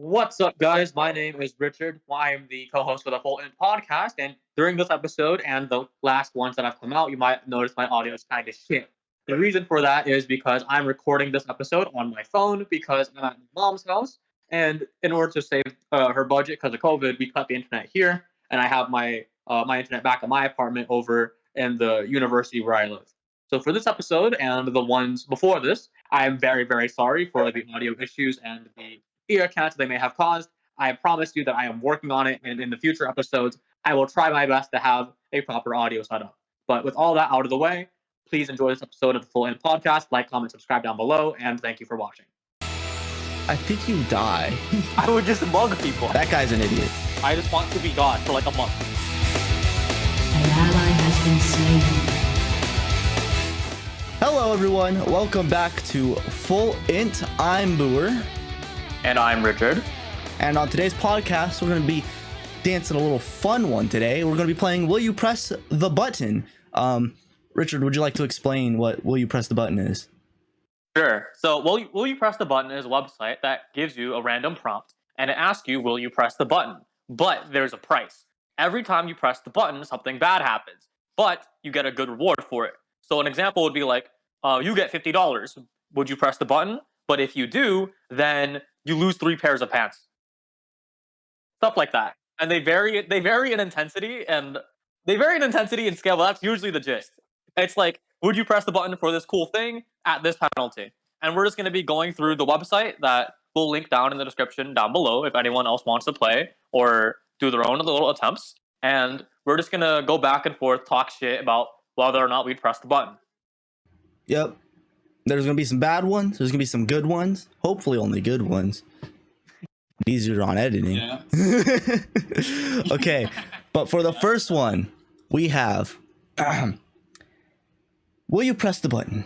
What's up, guys? My name is Richard. I am the co-host for the Full-INT Podcast, and during this episode and the last ones that have come out, you might notice my audio is kind of shit. The reason for that is because I'm recording this episode on my phone because I'm at my mom's house, and in order to save her budget because of COVID, we cut the internet here, and I have my internet back at my apartment over in the university where I live. So for this episode and the ones before this, I am very, very sorry for the audio issues and the ear cancer they may have caused. I promise you that I am working on it, and in the future episodes, I will try my best to have a proper audio setup. But with all that out of the way, please enjoy this episode of the Full-INT Podcast. Like, comment, subscribe down below, and thank you for watching. I think you die. I would just mug people. That guy's an idiot. I just want to be God for like a month. An ally has been slain. Hello, everyone. Welcome back to Full-INT. I'm Booher. And I'm Richard. And on today's podcast, we're going to be dancing a little fun one today. We're going to be playing Will You Press the Button? Richard, would you like to explain what Will You Press the Button is? Sure. So Will You Press the Button is a website that gives you a random prompt, and it asks you, will you press the button? But there's a price. Every time you press the button, something bad happens, but you get a good reward for it. So an example would be like, you get $50. Would you press the button? But if you do, then you lose 3 pairs of pants. Stuff like that. And they vary in intensity and scale, but that's usually the gist. It's like, would you press the button for this cool thing at this penalty? And we're just going to be going through the website that we'll link down in the description down below if anyone else wants to play or do their own little attempts. And we're just going to go back and forth, talk shit about whether or not we'd press the button. Yep. There's going to be some bad ones. There's going to be some good ones. Hopefully only good ones. Easier on editing. Yeah. Okay. But for the first one, we have... will you press the button?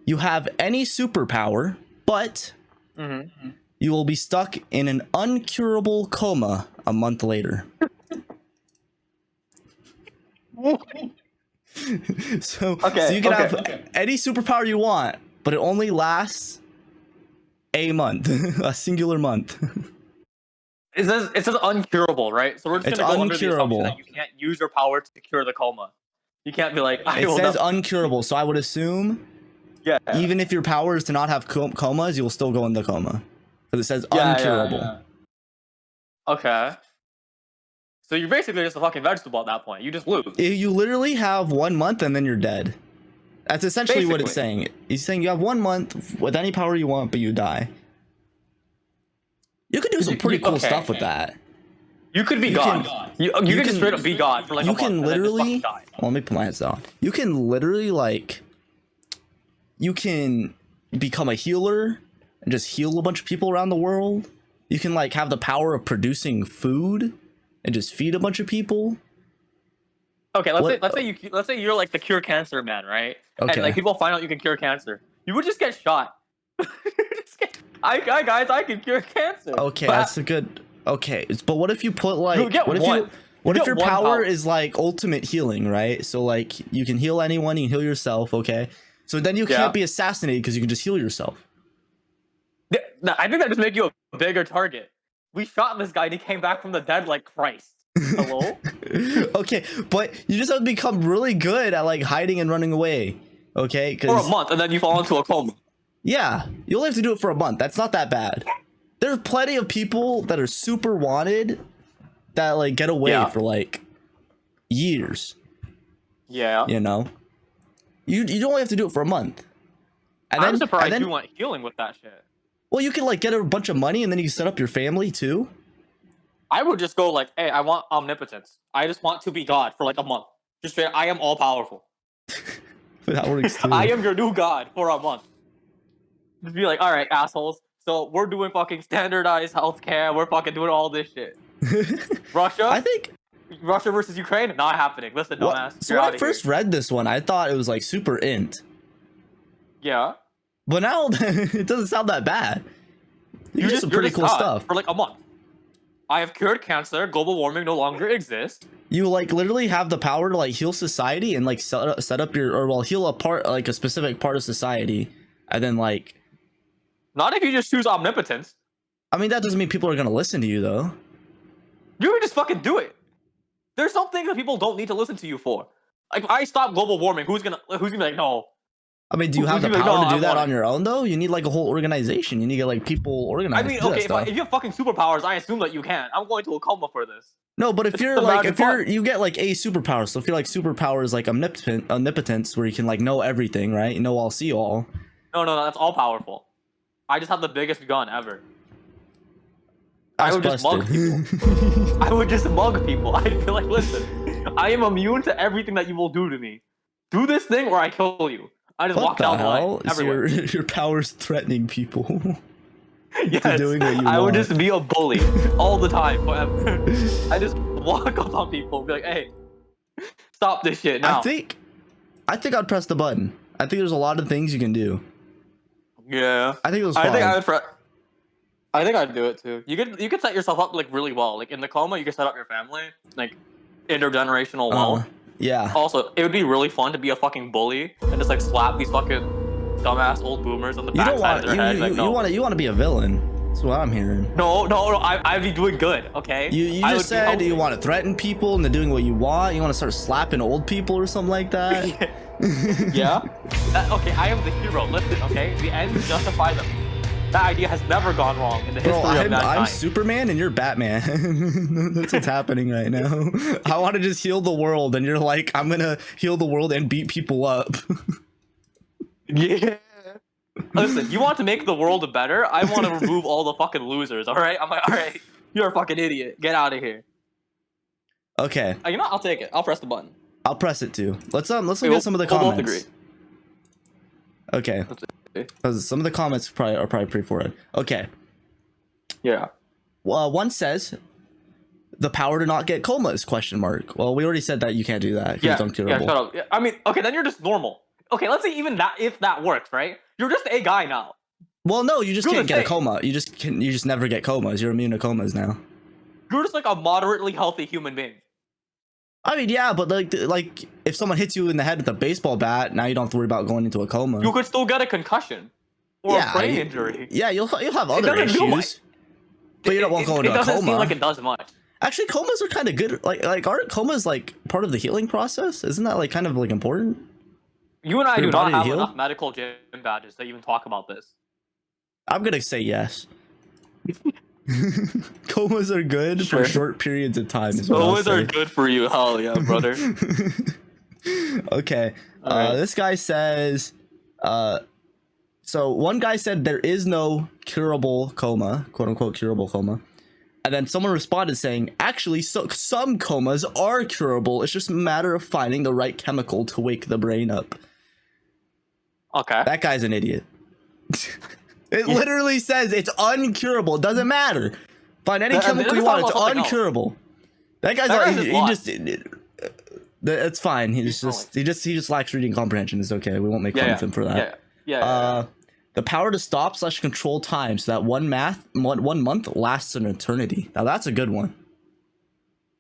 You have any superpower, but you will be stuck in an uncurable coma a month later. So you can have any superpower you want, but it only lasts a month, a singular month. It says uncurable, right? So we're just going to go under the assumption that you can't use your power to cure the coma. You can't be like, it says uncurable, so I would assume, even if your power is to not have comas, you will still go in the coma, because it says uncurable. Yeah. Okay. So you're basically just a fucking vegetable at that point. You just lose. You literally have 1 month and then you're dead. That's essentially what it's saying. He's saying you have 1 month with any power you want, but you die. You could do some pretty cool stuff with that. You could be God. You can just straight up be God for like a month. You can literally... Well, let me put my headset on. You can literally, like... You can become a healer and just heal a bunch of people around the world. You can, like, have the power of producing food and just feed a bunch of people. Okay, let's say you're like the cure cancer man, right? Okay. And like people find out you can cure cancer. You would just get shot. Guys, I can cure cancer. Okay, that's a good. Okay, but what if you put like what if your power is like ultimate healing, right? So like you can heal anyone, you can heal yourself, okay? So then you can't be assassinated because you can just heal yourself. I think that just make you a bigger target. We shot this guy and he came back from the dead like Christ. Hello? Okay, but you just have to become really good at like hiding and running away. Okay? For a month and then you fall into a coma. Yeah, you only have to do it for a month. That's not that bad. There's plenty of people that are super wanted that like get away for like years. Yeah. You know? You only have to do it for a month. And I'm surprised you want healing with that shit. Well, you can like get a bunch of money and then you can set up your family too. I would just go like, hey, I want omnipotence. I just want to be God for like a month. Just straight, I am all powerful. That works too. I am your new God for a month. Just be like, all right, assholes. So we're doing fucking standardized healthcare. We're fucking doing all this shit. Russia? I think Russia versus Ukraine? Not happening. Listen, dumbass. So when I first read this one, I thought it was like super int. Yeah. But now it doesn't sound that bad. You do some pretty cool stuff for like a month. I have cured cancer. Global warming no longer exists. You like literally have the power to like heal society and like set up your heal a part, like a specific part of society, and then like. Not if you just choose omnipotence. I mean, that doesn't mean people are gonna listen to you though. You can just fucking do it. There's some things that people don't need to listen to you for. Like, if I stop global warming, who's gonna be like, no? I mean, do you have the Who's gonna be power like, to no, do that I on your own though? You need like a whole organization. You need to get like people organized. I mean, to do that okay, stuff. if you have fucking superpowers, I assume that you can. I'm going to a coma for this. No, but if It's you're the like, magic part. you get like a superpower. So if you're like superpower is like omnipotence, where you can like know everything, right? You know all, see all. No, that's all powerful. I just have the biggest gun ever. I That's would just mug busted. people. I would just mug people. I'd be like, listen, I am immune to everything that you will do to me. Do this thing or I kill you. I just What walk the down the hell? line So everywhere. your power's threatening people. Yes, doing what you I would want. just be a bully all the time, forever. I just walk up on people and be like, hey, stop this shit now. I think I'd press the button. I think there's a lot of things you can do. Yeah. I think it was I fun. think I would. I think I'd do it too. You could set yourself up like really well. Like in the coma, you could set up your family like intergenerational wealth. Yeah. Also, it would be really fun to be a fucking bully and just like slap these fucking dumbass old boomers on the You don't backside want of their head. Like, no. you want to be a villain. That's what I'm hearing. No. I'd be doing good. Okay. You I just would be said healthy. you want to threaten people into doing what you want. You want to start slapping old people or something like that. Yeah. Okay, I am the hero. Listen, okay, the ends justify them. That idea has never gone wrong in the history Bro, of I'm mankind. Superman and you're Batman. That's what's happening right now. I want to just heal the world, and you're like, I'm gonna heal the world and beat people up. Yeah. Listen, you want to make the world better? I want to remove all the fucking losers. All right. I'm like, all right, you're a fucking idiot. Get out of here. Okay, You know, I'll take it. I'll press the button. I'll press it too. Let's look We'll- at some of the we'll both comments. agree. Okay, because some of the comments are probably pretty forward. Okay, Yeah. well, one says the power to not get comas? Question mark. Well, we already said that you can't do that. 'Cause Yeah. it's uncurable. Yeah. Shut up. Yeah, I mean, okay, then you're just normal. Okay, let's say even that if that works, right? You're just a guy now. Well, no, you just Do the can't get a thing. coma. You just never get comas. You're immune to comas now. You're just like a moderately healthy human being. I mean, yeah, but like if someone hits you in the head with a baseball bat, now you don't have to worry about going into a coma. You could still get a concussion or Yeah, a brain you- injury. Yeah, you'll have other doesn't do issues, but you don't want to go into It a doesn't coma. seem like it does much. Actually, comas are kind of good. Like aren't comas like part of the healing process? Isn't that like kind of like important? You and I For do your not body to have heal? enough medical gym badges to even talk about this. I'm gonna say yes. Comas are good Sure. for short periods of time. Is what I'll Those are say. good for you. Hell yeah, brother. Okay. Alright. This guy says, so one guy said there is no curable coma, quote unquote curable coma. And then someone responded saying, actually, so some comas are curable. It's just a matter of finding the right chemical to wake the brain up. Okay. That guy's an idiot. It literally says it's uncurable. It doesn't matter. Find any That- chemical it you is want. It's talking about something uncurable. That guy's That like, guy's he just just. It's fine. He just lacks reading comprehension. It's okay. We won't make fun of him for that. Yeah. The power to stop / control time so that one month lasts an eternity. Now that's a good one.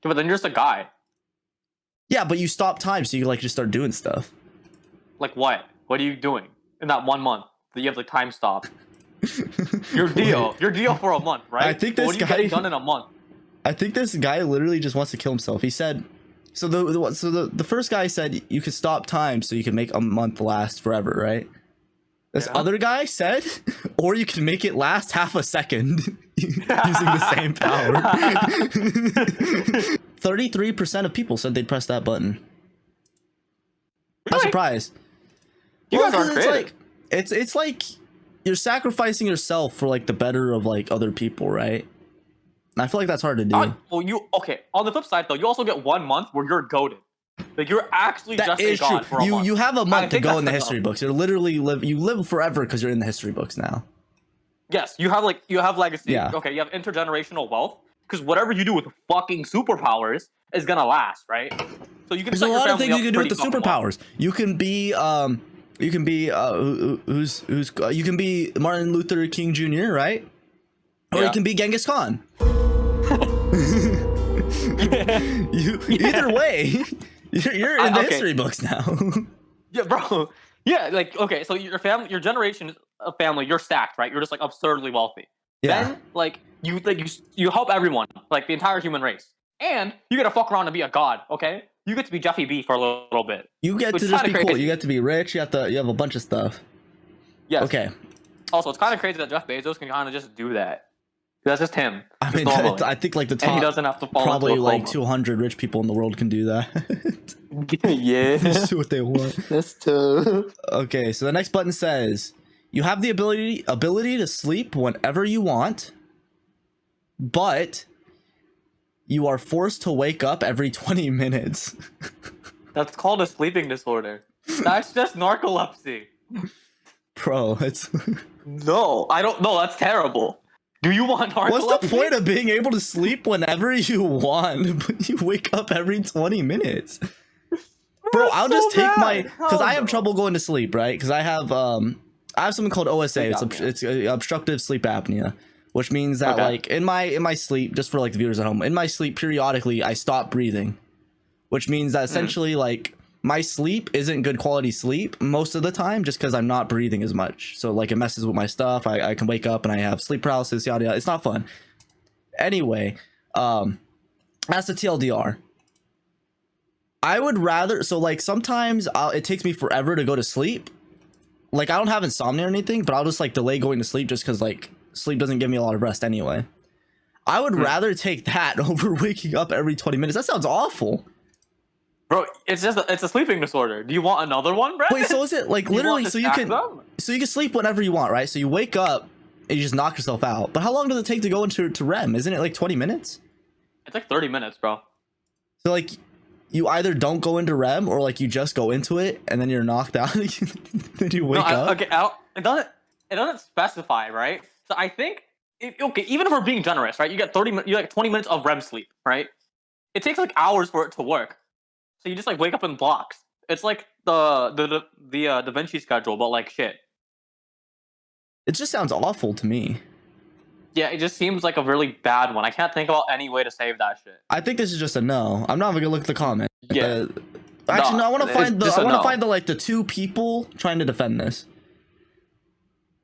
But then you're just a guy. Yeah, but you stop time so you like just start doing stuff. Like what? What are you doing in that 1 month that you have the time stop? Your deal for a month, right? I think But this what are you guy- getting done in a month? I think this guy literally just wants to kill himself. He said, so the first guy said you could stop time so you can make a month last forever, right? This Yeah. other guy said, or you can make it last half a second using the same power. 33% of people said they'd press that button. Not Really? surprised. You guys Well, are 'cause creative. it's like you're sacrificing yourself for like the better of like other people, right? And I feel like that's hard to do. Okay. On the flip side, though, you also get 1 month where you're goaded. Like you're actually That just is a god true. for a month. You have a month to think go that's in the enough. history books. You live forever because you're in the history books now. Yes, you have legacy. Yeah. Okay, you have intergenerational wealth because whatever you do with fucking superpowers is gonna last, right? So you can. There's set a your lot of family things up you can do with the pretty fucking well. superpowers. You can be Martin Luther King Jr., right? Or you Yeah. can be Genghis Khan. Either way, you're in the Okay. history books now. Yeah, bro. Yeah, like okay, so your family, your generation of family, you're stacked, right? You're just like absurdly wealthy. Yeah. Then you help everyone, like the entire human race, and you get to fuck around and be a god. Okay, you get to be Jeffy B for a little bit. You get Which to is just be kinda cool. crazy. You get to be rich. You have a bunch of stuff. Yes. Okay. Also, it's kind of crazy that Jeff Bezos can kind of just do that. That's just him. I just mean, normally. I think like the and he top doesn't have to follow probably into a like coma. 200 rich people in the world can do that. Yeah, Just do what they want. that's tough. Okay, so the next button says you have the ability to sleep whenever you want, but you are forced to wake up every 20 minutes. That's called a sleeping disorder. That's just narcolepsy. Bro, it's No, I don't know. That's terrible. Do you want narcolepsy? what's the point of being able to sleep whenever you want, but you wake up every 20 minutes? Bro, I'll so just take bad. because I Hell have no. trouble going to sleep, right? Because I have something called OSA. Sleep apnea. It's obstructive sleep apnea, which means that Okay. like in my sleep, just for like the viewers at home, in my sleep periodically I stop breathing, which means that essentially like my sleep isn't good quality sleep most of the time, just because I'm not breathing as much. So like it messes with my stuff. I can wake up and I have sleep paralysis. Yada yada. It's not fun. Anyway, that's the TLDR. I would rather, so like sometimes it takes me forever to go to sleep. Like I don't have insomnia or anything, but I'll just like delay going to sleep just because like sleep doesn't give me a lot of rest anyway. I would rather take that over waking up every 20 minutes. That sounds awful. Bro, it's a sleeping disorder. Do you want another one, Brett? Wait, so is it like You want literally to so you stack can them? sleep whenever you want, right? So you wake up and you just knock yourself out. But how long does it take to go into REM? Isn't it like 20 minutes? It's like 30 minutes, bro. So like you either don't go into REM or like you just go into it and then you're knocked out and then you wake up. Okay, it doesn't specify, right? So I think even if we're being generous, right? You get 20 minutes of REM sleep, right? It takes like hours for it to work. So you just like wake up in blocks. It's like the Da Vinci schedule, but like shit. It just sounds awful to me. Yeah, it just seems like a really bad one. I can't think about any way to save that shit. I think this is just a no. I'm not even gonna look at the comment. Yeah. Actually, no. I want to it's find just a no. the two people trying to defend this.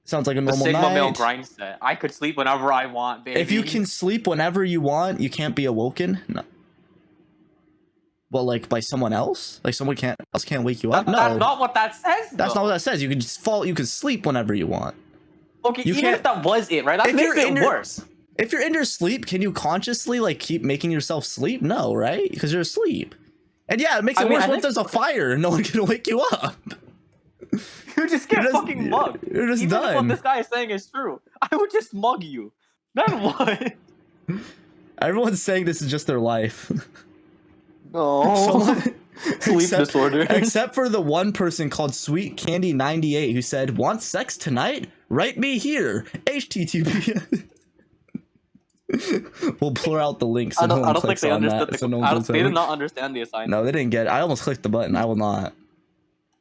Sounds like a The normal Sigma night. male grind set. I could sleep whenever I want, baby. If you can sleep whenever you want, you can't be awoken. No. Well, like by someone else? Like someone else can't wake you up? No. That's not what that says. That's though. not what that says. You can just fall. You can sleep whenever you want. Okay, You even can't- if that was it, right? That If makes you're it in your- worse. If you're in your sleep, can you consciously like keep making yourself sleep? No, right? Because you're asleep. And yeah, it makes it worse when there's a fire and no one can wake you up. You just get You're just- fucking mugged. you're just Even if done. what this guy is saying is true, I would just mug you. Then what? Everyone's saying this is just their life. No. Someone- Sleep disorder. Except for the one person called Sweet Candy 98 who said, "Want sex tonight? Write me here. HTTP." We'll blur out the links. So I no don't one think clicks they on understood that, so no one they clicks on did it. not understand the assignment. No, they didn't get it. I almost clicked the button. I will not.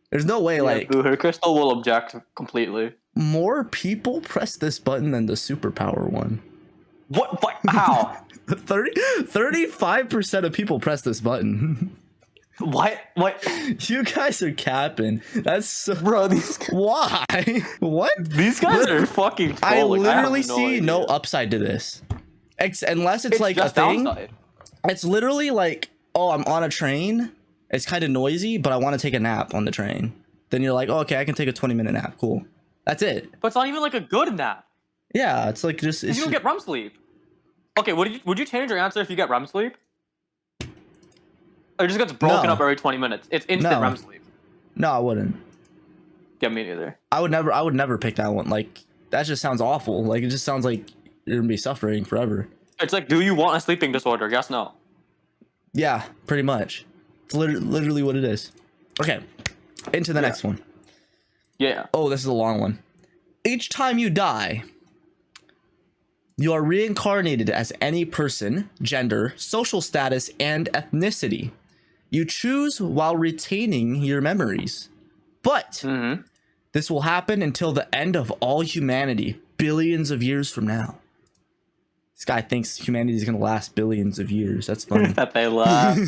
There's no way, Yeah, like, Booher, Crystal will object completely. more people press this button than the superpower one. What? How? 35% of people press this button. What? You guys are capping. That's so... Bro, these Why? What? these guys are fucking I trolling. literally have no see idea. no upside to this. Unless it's like a just thing. downside. It's literally like, oh, I'm on a train. It's kind of noisy, but I want to take a nap on the train. Then you're like, oh, okay, I can take a 20-minute nap. Cool. That's it. But it's not even like a good nap. Yeah, it's like just... You It's don't get REM sleep. Okay, would you change your answer if you get REM sleep? Or it just gets broken No. up every 20 minutes. It's instant No. REM sleep. No, I wouldn't. Yeah, me neither. I would never pick that one. Like, that just sounds awful. Like, it just sounds like you're going to be suffering forever. It's like, do you want a sleeping disorder? Yes, no. Yeah, pretty much. It's literally what it is. Okay, into the next one. Yeah. Oh, this is a long one. Each time you die, you are reincarnated as any person, gender, social status, and ethnicity. You choose while retaining your memories. But Mm-hmm. this will happen until the end of all humanity, billions of years from now. This guy thinks humanity is going to last billions of years. That's funny. That they laugh. He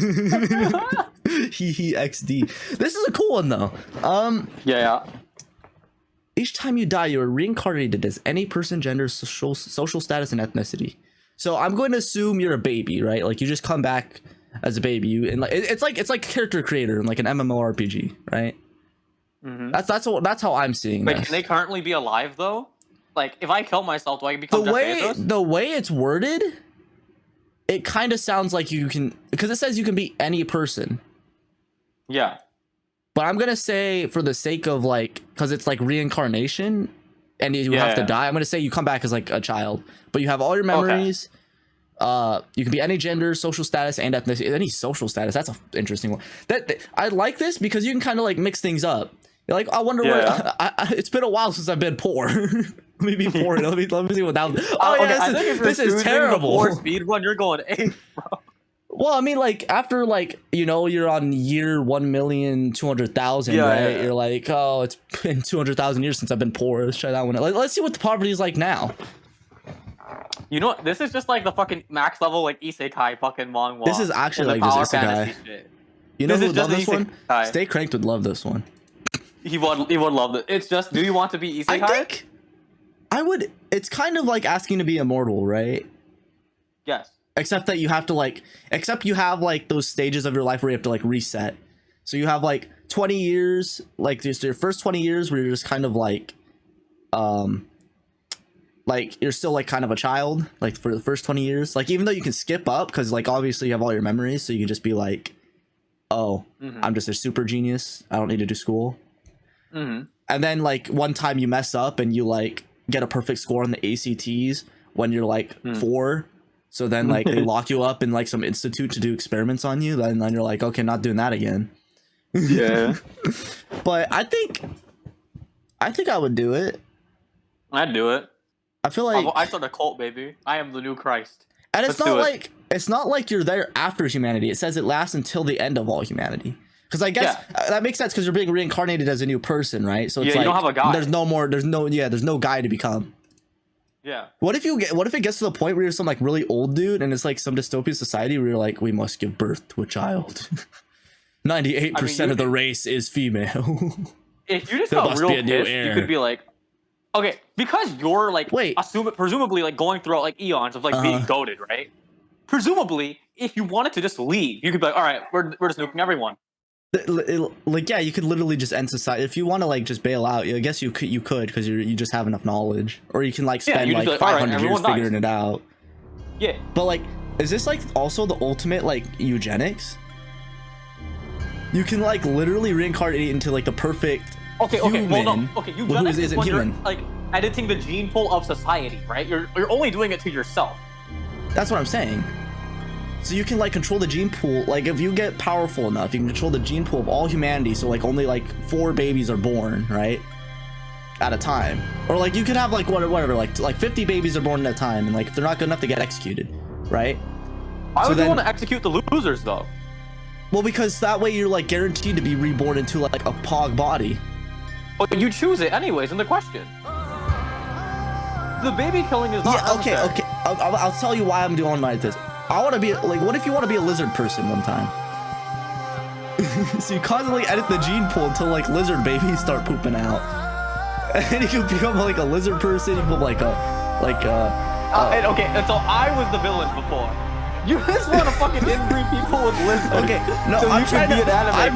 XD. This is a cool one though. Yeah. Each time you die, you are reincarnated as any person, gender, social status, and ethnicity. So I'm going to assume you're a baby, right? Like you just come back as a baby, and like it's like character creator in like an MMORPG, right? Mm-hmm. That's how I'm seeing Wait, this. can they currently be alive though? Like, if I kill myself, do I become Jeff Bezos? The way it's worded, it kind of sounds like you can, because it says you can be any person. Yeah. But I'm gonna say, for the sake of like, because it's like reincarnation, and you have to die, I'm gonna say you come back as like a child, but you have all your memories. Okay. You can be any gender, social status, and ethnicity. Any social status. That's an interesting one. I like this because you can kind of like mix things up. You're like, I wonder what. It's been a while since I've been poor. Let me be poor. Let me see what that was. Oh yeah, okay, this is terrible. Poor speed run, you're going ape, bro. Well, I mean, like after like you're on year 1,200,000, right? You're like, oh, it's been 200,000 years since I've been poor. Let's try that one. Let's see what the poverty is like now. You know what? This is just like the fucking max level like isekai fucking manga. This is actually like just isekai. You know who would love this one? Stay Cranked would love this one. He would love it. It's just, do you want to be isekai? I think I would. It's kind of like asking to be immortal, right? Yes. Except that you have to like, you have like those stages of your life where you have to like reset. So you have like 20 years, like just your first 20 years where you're just kind of like you're still like kind of a child, like for the first 20 years, like even though you can skip up because like obviously you have all your memories, so you can just be like, oh, I'm just a super genius, I don't need to do school. And then like one time you mess up and you like get a perfect score on the ACTs when you're like 4, so then like they lock you up in like some institute to do experiments on you, then you're like, okay, not doing that again. Yeah. But I think I would do it. I'd do it. I feel like I start a cult, baby. I am the new Christ. And it's not like you're there after humanity. It says it lasts until the end of all humanity. Because I guess that makes sense because you're being reincarnated as a new person, right? So it's like you don't have a guy. There's no guy to become. Yeah. What if it gets to the point where you're some like really old dude and it's like some dystopian society where you're like, we must give birth to a child. 98% of the race is female. If you just got real pissed, you could be like, okay, because you're like, presumably like going throughout like eons of like being goated, right? Presumably, if you wanted to just leave, you could be like, all right, we're just nuking everyone. Like, yeah, you could literally just end society if you want to like just bail out. I guess you could because you just have enough knowledge, or you can like spend like 500 years figuring it out. Yeah, but like, is this like also the ultimate like eugenics? You can like literally reincarnate into like the perfect human. Well, no, okay, eugenics is when you're like editing the gene pool of society, right? You're only doing it to yourself. That's what I'm saying. So you can like control the gene pool. Like if you get powerful enough, you can control the gene pool of all humanity. So like only like 4 babies are born, right? At a time. Or like you could have like whatever, like 50 babies are born at a time, and like if they're not good enough to get executed, right? Why would you want to execute the losers though? Well, because that way you're like guaranteed to be reborn into like a pog body. But you choose it anyways in the question. The baby killing is not necessary. Okay. I'll tell you why I'm doing this. I want to be like, what if you want to be a lizard person one time? So you constantly edit the gene pool until like lizard babies start pooping out, and then you can become like a lizard person. You become and so I was the villain before. You just want to fucking inbreed people with lizards. Okay, no, so I'm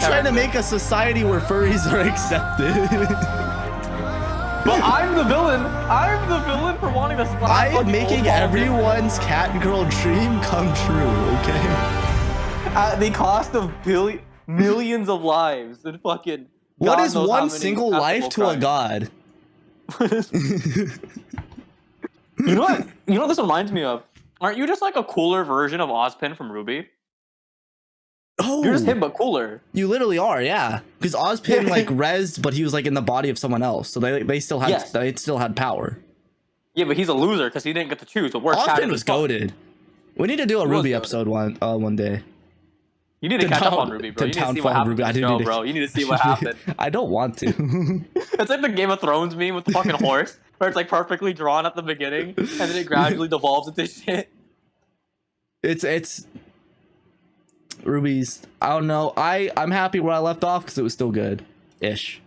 trying to make a society where furries are accepted. But I'm the villain. I'm the villain for wanting to slap. I am making everyone's cat and girl dream come true, okay? At the cost of millions of lives and fucking. What is one single life to a god? You know what? You know what this reminds me of? Aren't you just like a cooler version of Ozpin from Ruby? Oh, you're just him, but cooler. You literally are, yeah. Because Ozpin like rezzed, but he was like in the body of someone else, so they still had power. Yeah, but he's a loser because he didn't get to choose. So Ozpin was goated. We need to do a Ruby episode one day. You need to catch up on Ruby, bro. You need to see what happened in the show, bro. You need to see what happened. I don't want to. It's like the Game of Thrones meme with the fucking horse, where it's like perfectly drawn at the beginning, and then it gradually devolves into shit. It's Ruby's. I don't know. I'm happy where I left off because it was still good, ish.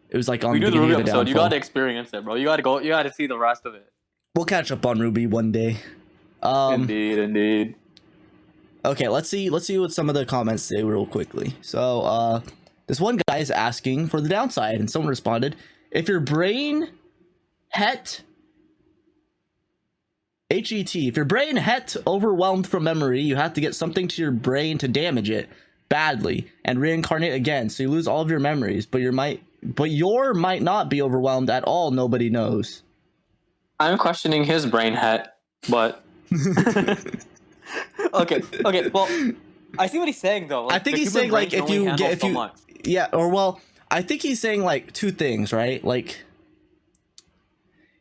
It was like on We the do the beginning Ruby of the episode. You downfall. gotta experience it, bro. You gotta go. You gotta see the rest of it. We'll catch up on Ruby one day. Indeed. Okay, let's see what some of the comments say real quickly. So, this one guy is asking for the downside, and someone responded, if your brain het if your brain het overwhelmed from memory, you have to get something to your brain to damage it badly and reincarnate again, so you lose all of your memories, but your might not be overwhelmed at all. Nobody knows. I'm questioning his brain het, but okay. Well, I see what he's saying though. I think he's saying like if you I think he's saying like two things, right? Like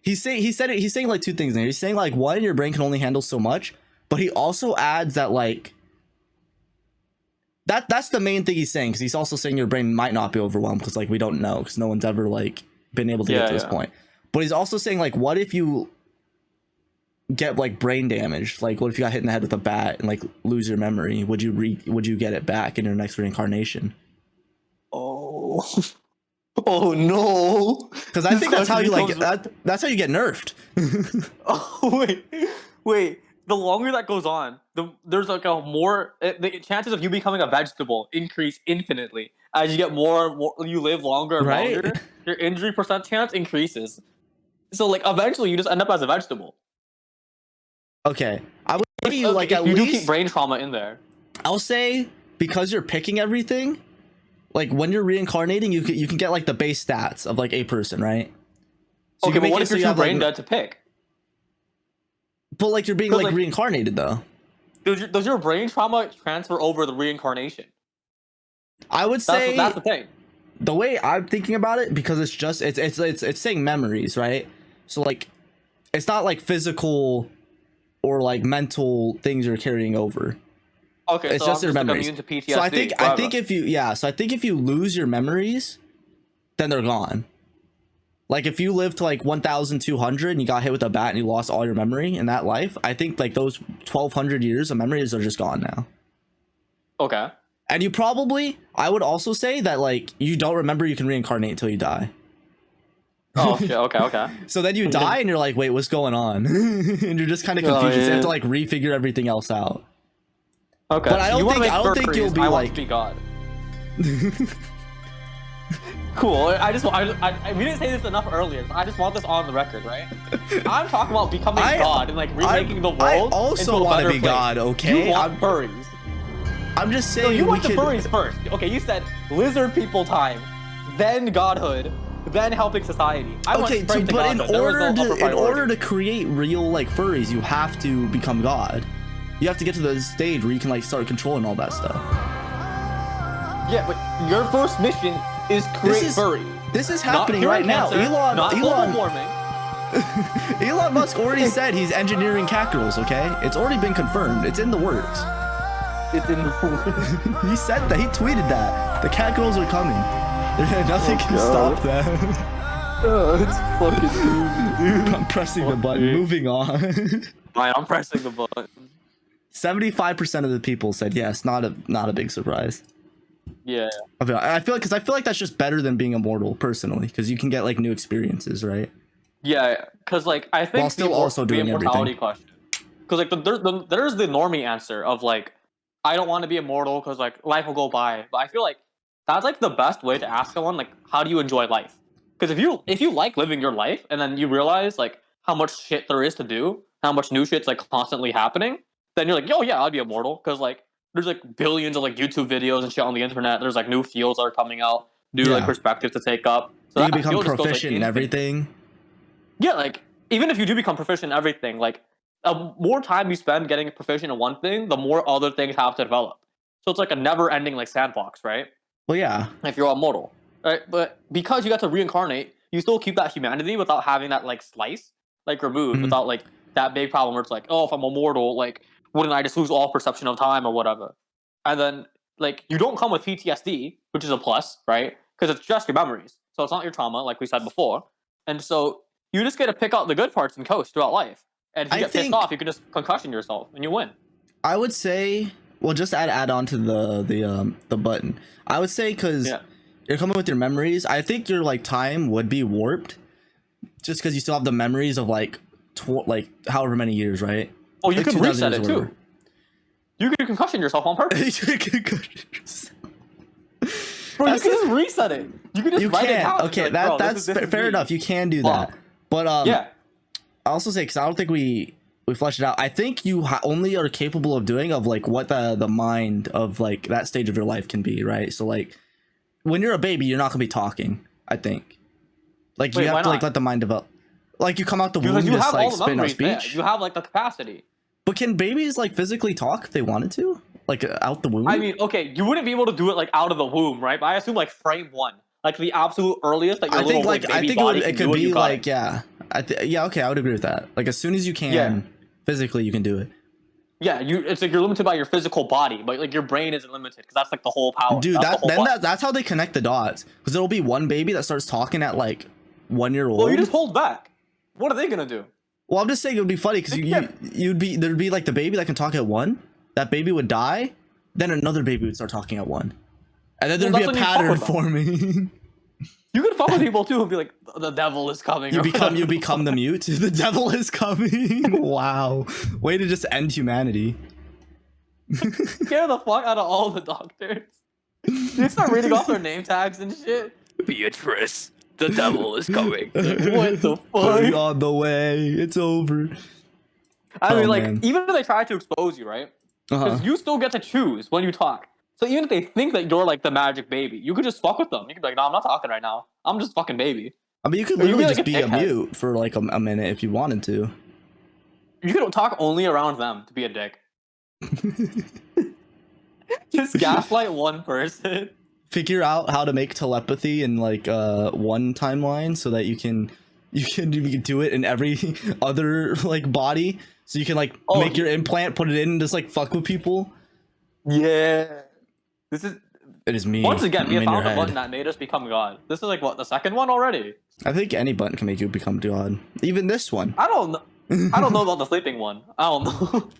he's saying like two things there. He's saying like one, your brain can only handle so much, but he also adds that like that's the main thing he's saying, because he's also saying your brain might not be overwhelmed because like we don't know, because no one's ever like been able to get to this point. But he's also saying like, what if you get like brain damage? Like what if you got hit in the head with a bat and like lose your memory? Would you get it back in your next reincarnation? Oh no! Because I think that's how you like that's how you get nerfed. Oh wait. The longer that goes on, there's like the chances of you becoming a vegetable increase infinitely as you get more you live longer and longer. Your injury % chance increases. So like eventually you just end up as a vegetable. Okay, I would give you like at least you do keep least brain trauma in there. I'll say, because you're picking everything, like when you're reincarnating, you can get like the base stats of like a person, right? So okay, but what if you're too brain dead to pick? But like you're being like reincarnated though. Does your brain trauma transfer over the reincarnation? I would say that's the thing. The way I'm thinking about it, because it's saying memories, right? So like it's not like physical or like mental things you're carrying over. Okay, it's so just your memories. To PTSD, so I think if you lose your memories, then they're gone. Like if you lived to like 1,200 and you got hit with a bat and you lost all your memory in that life, I think like those 1,200 years of memories are just gone now. Okay. And you probably, I would also say that like you don't remember you can reincarnate until you die. Oh shit, okay. So then you die and you're like, wait, what's going on? And you're just kind of confused. You have to like refigure everything else out. Okay. But I don't think you'll be like be God. Cool. We didn't say this enough earlier. So I just want this on the record, right? I'm talking about becoming God and like remaking the world. I also want to be God, okay? You want furries. I'm just saying. No, you want the furries first. Okay, you said lizard people time, then godhood, then helping society. But in order to create real like furries, you have to become God. You have to get to the stage where you can like start controlling all that stuff. Yeah, but your first mission is create furries. This is happening right now. Elon Musk already said he's engineering cackerels, okay? It's already been confirmed. It's in the works. It's in the works. He said that. He tweeted that. The cackerels are coming. Nothing can stop that. It's fucking dude. I'm pressing the button. Moving on. Fine, I'm pressing the button. 75% of the people said yes. Not a big surprise. Yeah. I feel like that's just better than being immortal, personally, because you can get like new experiences, right? Yeah, because like I think while still also doing everything. Question. Because like there's the normie answer of like I don't want to be immortal because like life will go by, but I feel like that's like the best way to ask someone like how do you enjoy life? Because if you like living your life and then you realize like how much shit there is to do, how much new shit's like constantly happening, then you're like, yo, yeah, I'd be immortal because like there's like billions of like YouTube videos and shit on the internet. There's like new fields that are coming out, new like perspectives to take up. So you become proficient in everything. Yeah, like even if you do become proficient in everything, like the more time you spend getting proficient in one thing, the more other things have to develop. So it's like a never-ending like sandbox, right? Well, yeah. If you're immortal, right? But because you got to reincarnate, you still keep that humanity without having that like slice like removed, without like that big problem where it's like, oh, if I'm immortal, like wouldn't I just lose all perception of time or whatever? And then like you don't come with PTSD, which is a plus, right? Because it's just your memories, so it's not your trauma, like we said before, and so you just get to pick out the good parts and coast throughout life. And if you get pissed off, you can just concussion yourself and you win. I would say, well, just add on to the button. I would say because you're coming with your memories. I think your like time would be warped, just because you still have the memories of like like however many years, right? Oh, you Like can 2000 reset years it or too. whatever. You can concussion yourself on purpose. Bro, you That's can just reset it. You can just You write it can. down. Okay, Like, bro, that's this is fair me. enough. You can do Wow. that. But Yeah. I also say, because I don't think we fleshed it out. I think you only are capable of doing of like what the mind of like that stage of your life can be, right? So like when you're a baby, you're not gonna be talking. I think like Wait, you why have to like not? let the mind develop. Like you come out the womb, Because you just have like all the spit out memories there. speech. You have like the capacity. But can babies like physically talk if they wanted to? Like out the womb? I mean, okay, you wouldn't be able to do it like out of the womb, right? But I assume like frame 1, like the absolute earliest that your I little think like baby I think body it can could do it, be you got like it. yeah. Yeah, okay, I would agree with that. Like as soon as you can Yeah. physically, you can do it. Yeah, it's like you're limited by your physical body, but like your brain isn't limited because that's like the whole power. Dude, that's the whole point. that's how they connect the dots. Because there'll be one baby that starts talking at like 1 year old. Well, you just hold back. What are they gonna do? Well, I'm just saying it would be funny because there'd be like the baby that can talk at 1. That baby would die. Then another baby would start talking at 1, and then there'd Well, be a that's when you fuck pattern with them. forming. You could fuck with people too and be like, the devil is coming. you or become whatever. the mute. The devil is coming. Wow, way to just end humanity. Scare the fuck out of all the doctors. You start reading off their name tags and shit. Beatrice, the devil is coming. Like, what the Hurry fuck? on the way. It's over. I mean, Oh, like, man. even if they try to expose you, right? Because you still get to choose when you talk. So even if they think that you're like the magic baby, you could just fuck with them. You could be like, no, I'm not talking right now. I'm just fucking baby. I mean, you could Or you literally be like just a be a dickhead. mute for like a minute if you wanted to. You could talk only around them to be a dick. Just gaslight one person. Figure out how to make telepathy in like one timeline so that you can do it in every other like body, so you can like Oh, make your implant, put it in, and just like fuck with people. Yeah. This is It is me. once again, we I'm have in your found a head. button that made us become God. This is like what, the second one already? I think any button can make you become God. Even this one. I don't know. I don't know about the sleeping one. I don't know.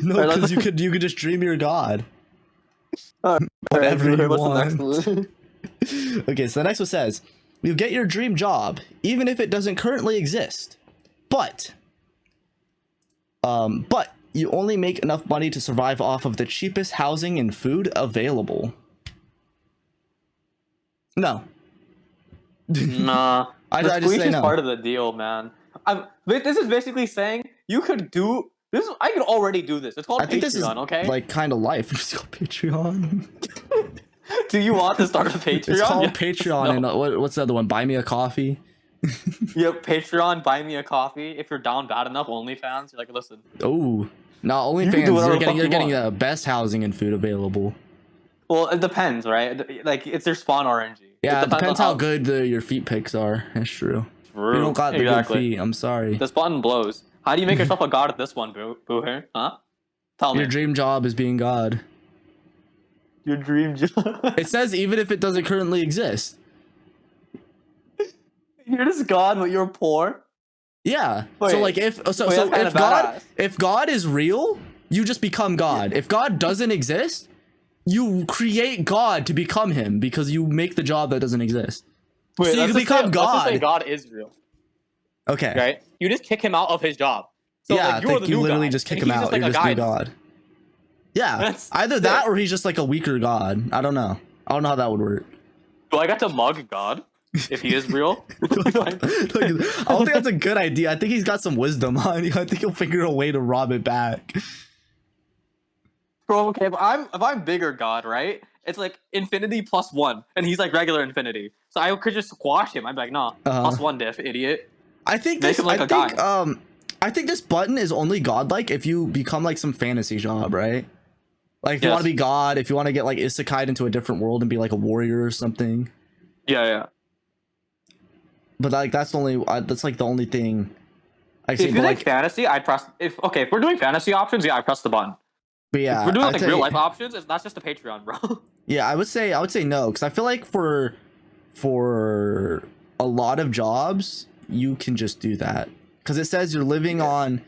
No, Alright, because let's- you could just dream you're God. Alright, Whatever you what's want. the next one? Okay, so the next one says, you get your dream job, even if it doesn't currently exist. But you only make enough money to survive off of the cheapest housing and food available. No. Nah. I The just squeeze say is no. part of the deal, man. This is basically saying you could do this. I could already do this. It's called I think Patreon, this is okay? like kind of life. It's called Patreon. Do you want to start a Patreon? It's called Yes. Patreon, No. and what's the other one? Buy me a coffee. Yep, Patreon, buy me a coffee. If you're down bad enough, OnlyFans, you're like, listen. Oh, no, You can do OnlyFans. whatever You're the fuck getting you the want. best housing and food available. Well, it depends, right? Like, it's their spawn RNG. Yeah, it depends on how good your feet pics are. That's true. True. If you don't got the Exactly. good feet, I'm sorry. This button blows. How do you make yourself a god at this one, Booher? Huh? Tell me. Your dream job is being God. Your dream job. It says even if it doesn't currently exist. You're just god, but you're poor. Yeah. Wait, so like if so, wait, so that's kinda badass. if God is real, you just become God. If God doesn't exist, you create God to become him because you make the job that doesn't exist. Wait, So you let's can just say- become Let's just say God. God is real, Okay. right? You just kick him out of his job. So, yeah, like, you're like the you new literally God, just kick and him he's out. like You're a just new guide. God. Yeah. That's Either that sick. or he's just like a weaker God. I don't know. I don't know how that would work. Do I get to mug God if he is real? Like, I don't think that's a good idea. I think he's got some wisdom on you. I think he'll figure a way to rob it back. Bro, okay, but if I'm bigger God, right? It's like infinity plus 1, and he's like regular infinity. So I could just squash him. I'd be like, nah, plus 1 diff, idiot. I think Make this. him like I a think guy. I think this button is only godlike if you become like some fantasy job, right? Like if you Yes. want to be God, if you want to get like isekai'd into a different world and be like a warrior or something. Yeah. But like that's like the only thing I see. If But you like, like fantasy, I'd press. If we're doing fantasy options, yeah, I press the button. but yeah, If we're doing I'd like say- real life options, that's just a Patreon, bro. Yeah, I would say no, because I feel like for a lot of jobs you can just do that because it says you're living on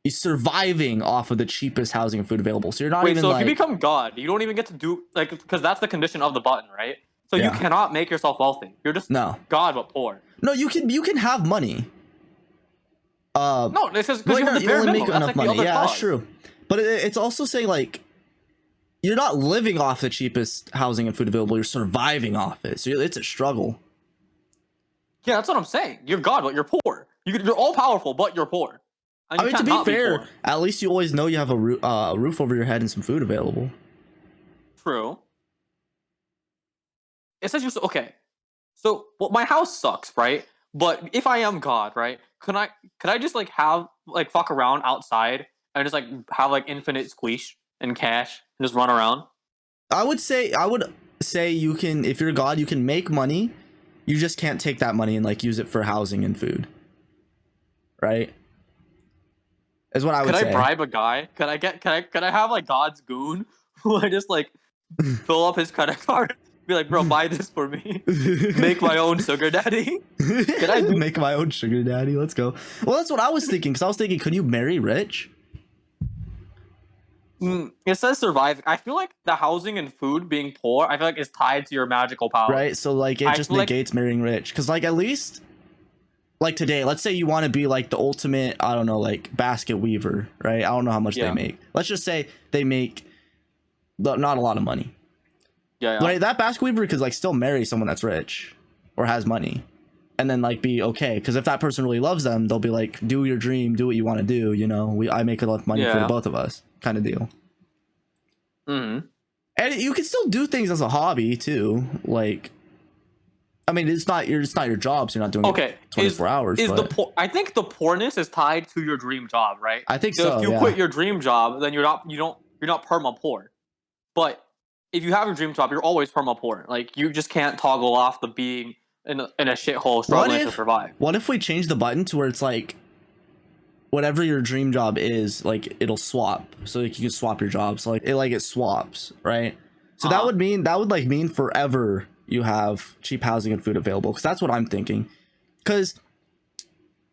He's surviving off of the cheapest housing and food available. So you're not Wait, even so like, if you become God, you don't even get to do like because that's the condition of the button, right? So you Yeah. cannot make yourself wealthy. You're just no, God but poor. no, you can have money. No, this is because Well, you have the you bare only minimum. make That's enough like the money. other Yeah, clause. that's true. But it's also saying like you're not living off the cheapest housing and food available. You're surviving off it. So it's a struggle. Yeah, that's what I'm saying. You're God, but you're poor. You're all powerful, but you're poor. And I you mean, to can't be not fair, poor. at least you always know you have a roof over your head and some food available. True. It says you okay. So well, my house sucks, right? But if I am God, right? Could I just like have like fuck around outside and just like have like infinite squeeze and cash and just run around? I would say you can, if you're God, you can make money. You just can't take that money and like use it for housing and food. Right? Is what I would Could say. I bribe a guy? Could I have like God's goon who I just like fill up his credit card? Be like, bro, buy this for me. Make my own sugar daddy. Could I make my own sugar daddy? Let's go. Well, that's what I was thinking. Because I was thinking, could you marry rich? It says survive. I feel like the housing and food being poor, I feel like is tied to your magical power. Right? So like it I just feel like- negates marrying rich. Because like at least like today, let's say you want to be like the ultimate, I don't know, like basket weaver, right? I don't know how much Yeah. they make. Let's just say they make not a lot of money. Yeah. Like that basket weaver could like still marry someone that's rich or has money and then like be okay. Because if that person really loves them, they'll be like, do your dream, do what you want to do. You know, I make enough money for the Yeah. both of us kind of deal. Mm-hmm. And you can still do things as a hobby too. Like, I mean, it's not your job, so you're not doing Okay. it 24 hours. Is but I think the poorness is tied to your dream job, right? I think so. If you Yeah. quit your dream job, then you're not perma poor. But if you have your dream job, you're always perma poor. Like you just can't toggle off the being in a shithole struggling to survive. What if we change the button to where it's like whatever your dream job is, like it'll swap. So like you can swap your jobs. So like it swaps, right? So that would mean forever you have cheap housing and food available. Because that's what I'm thinking. Because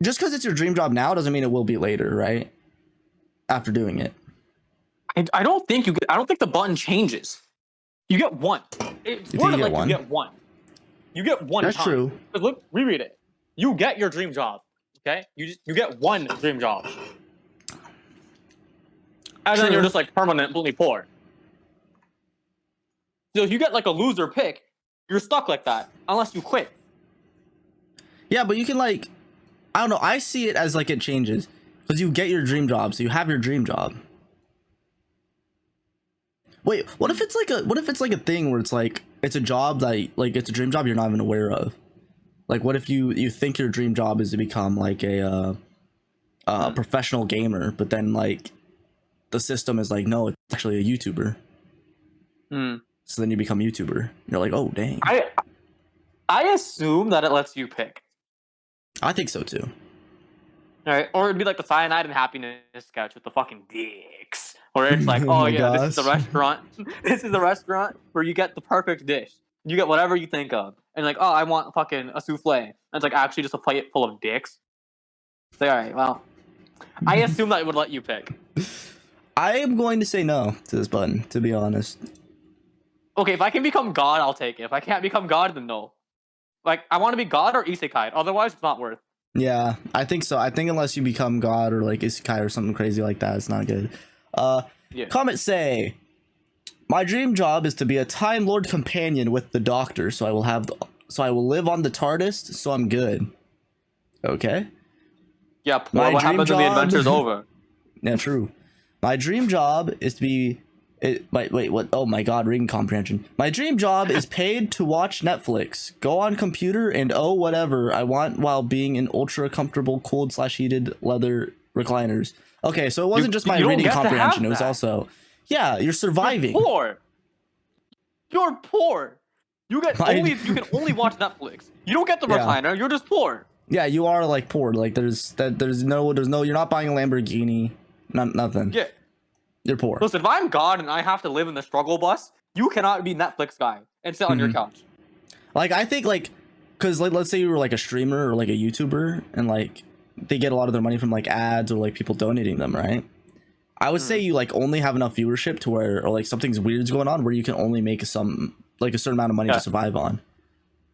just because it's your dream job now doesn't mean it will be later, right? After doing it. I don't think the button changes. You get one. It's You think worded you get like one? you get one. You get one. That's time. true. 'Cause look, reread it. You get your dream job. Okay, you get one dream job, and then True. you're just like permanently poor. So if you get like a loser pick, you're stuck like that unless you quit. Yeah, but you can like, I don't know. I see it as like it changes because you get your dream job, so you have your dream job. Wait, what if it's like a thing where it's like it's a job that like it's a dream job you're not even aware of? Like, what if you think your dream job is to become like a professional gamer, but then like the system is like, no, it's actually a YouTuber. So then you become a YouTuber. You're like, oh dang. I assume that it lets you pick. I think so too. All right, or it'd be like the cyanide and happiness sketch with the fucking dicks, where it's like, Oh oh my yeah, this is the gosh. restaurant. This is the restaurant where you get the perfect dish. You get whatever you think of, and like, oh, I want fucking a souffle. And it's like actually just a plate full of dicks. So, all right, well, I assume that it would let you pick. I am going to say no to this button, to be honest. Okay, if I can become God, I'll take it. If I can't become God, then no. Like, I want to be God or isekai. Otherwise, it's not worth. Yeah, I think so. I think unless you become God or like Isekai or something crazy like that, it's not good. Yeah. Comment say, my dream job is to be a Time Lord companion with the Doctor, so I will live on the TARDIS, so I'm good. Okay. Yeah, poor. My What dream happens when the job- adventure's over? Yeah, true. My dream job is to be. Wait, what? Oh my god, reading comprehension. My dream job is paid to watch Netflix, go on computer, and whatever I want while being in ultra comfortable, cold/heated leather recliners. Okay, so it wasn't just my you don't reading get to have comprehension, it was that. also. Yeah, you're surviving. Poor. You're poor. You can only watch Netflix. You don't get the Yeah. recliner. You're just poor. Yeah, you are like poor. Like there's no, you're not buying a Lamborghini, nothing. Yeah. You're poor. Listen, if I'm God and I have to live in the struggle bus, you cannot be Netflix guy and sit on your couch. Like I think like, cause like let's say you were like a streamer or like a YouTuber and like they get a lot of their money from like ads or like people donating them, right? I would say you like only have enough viewership to where, or like something's weird's going on where you can only make some like a certain amount of money to survive on.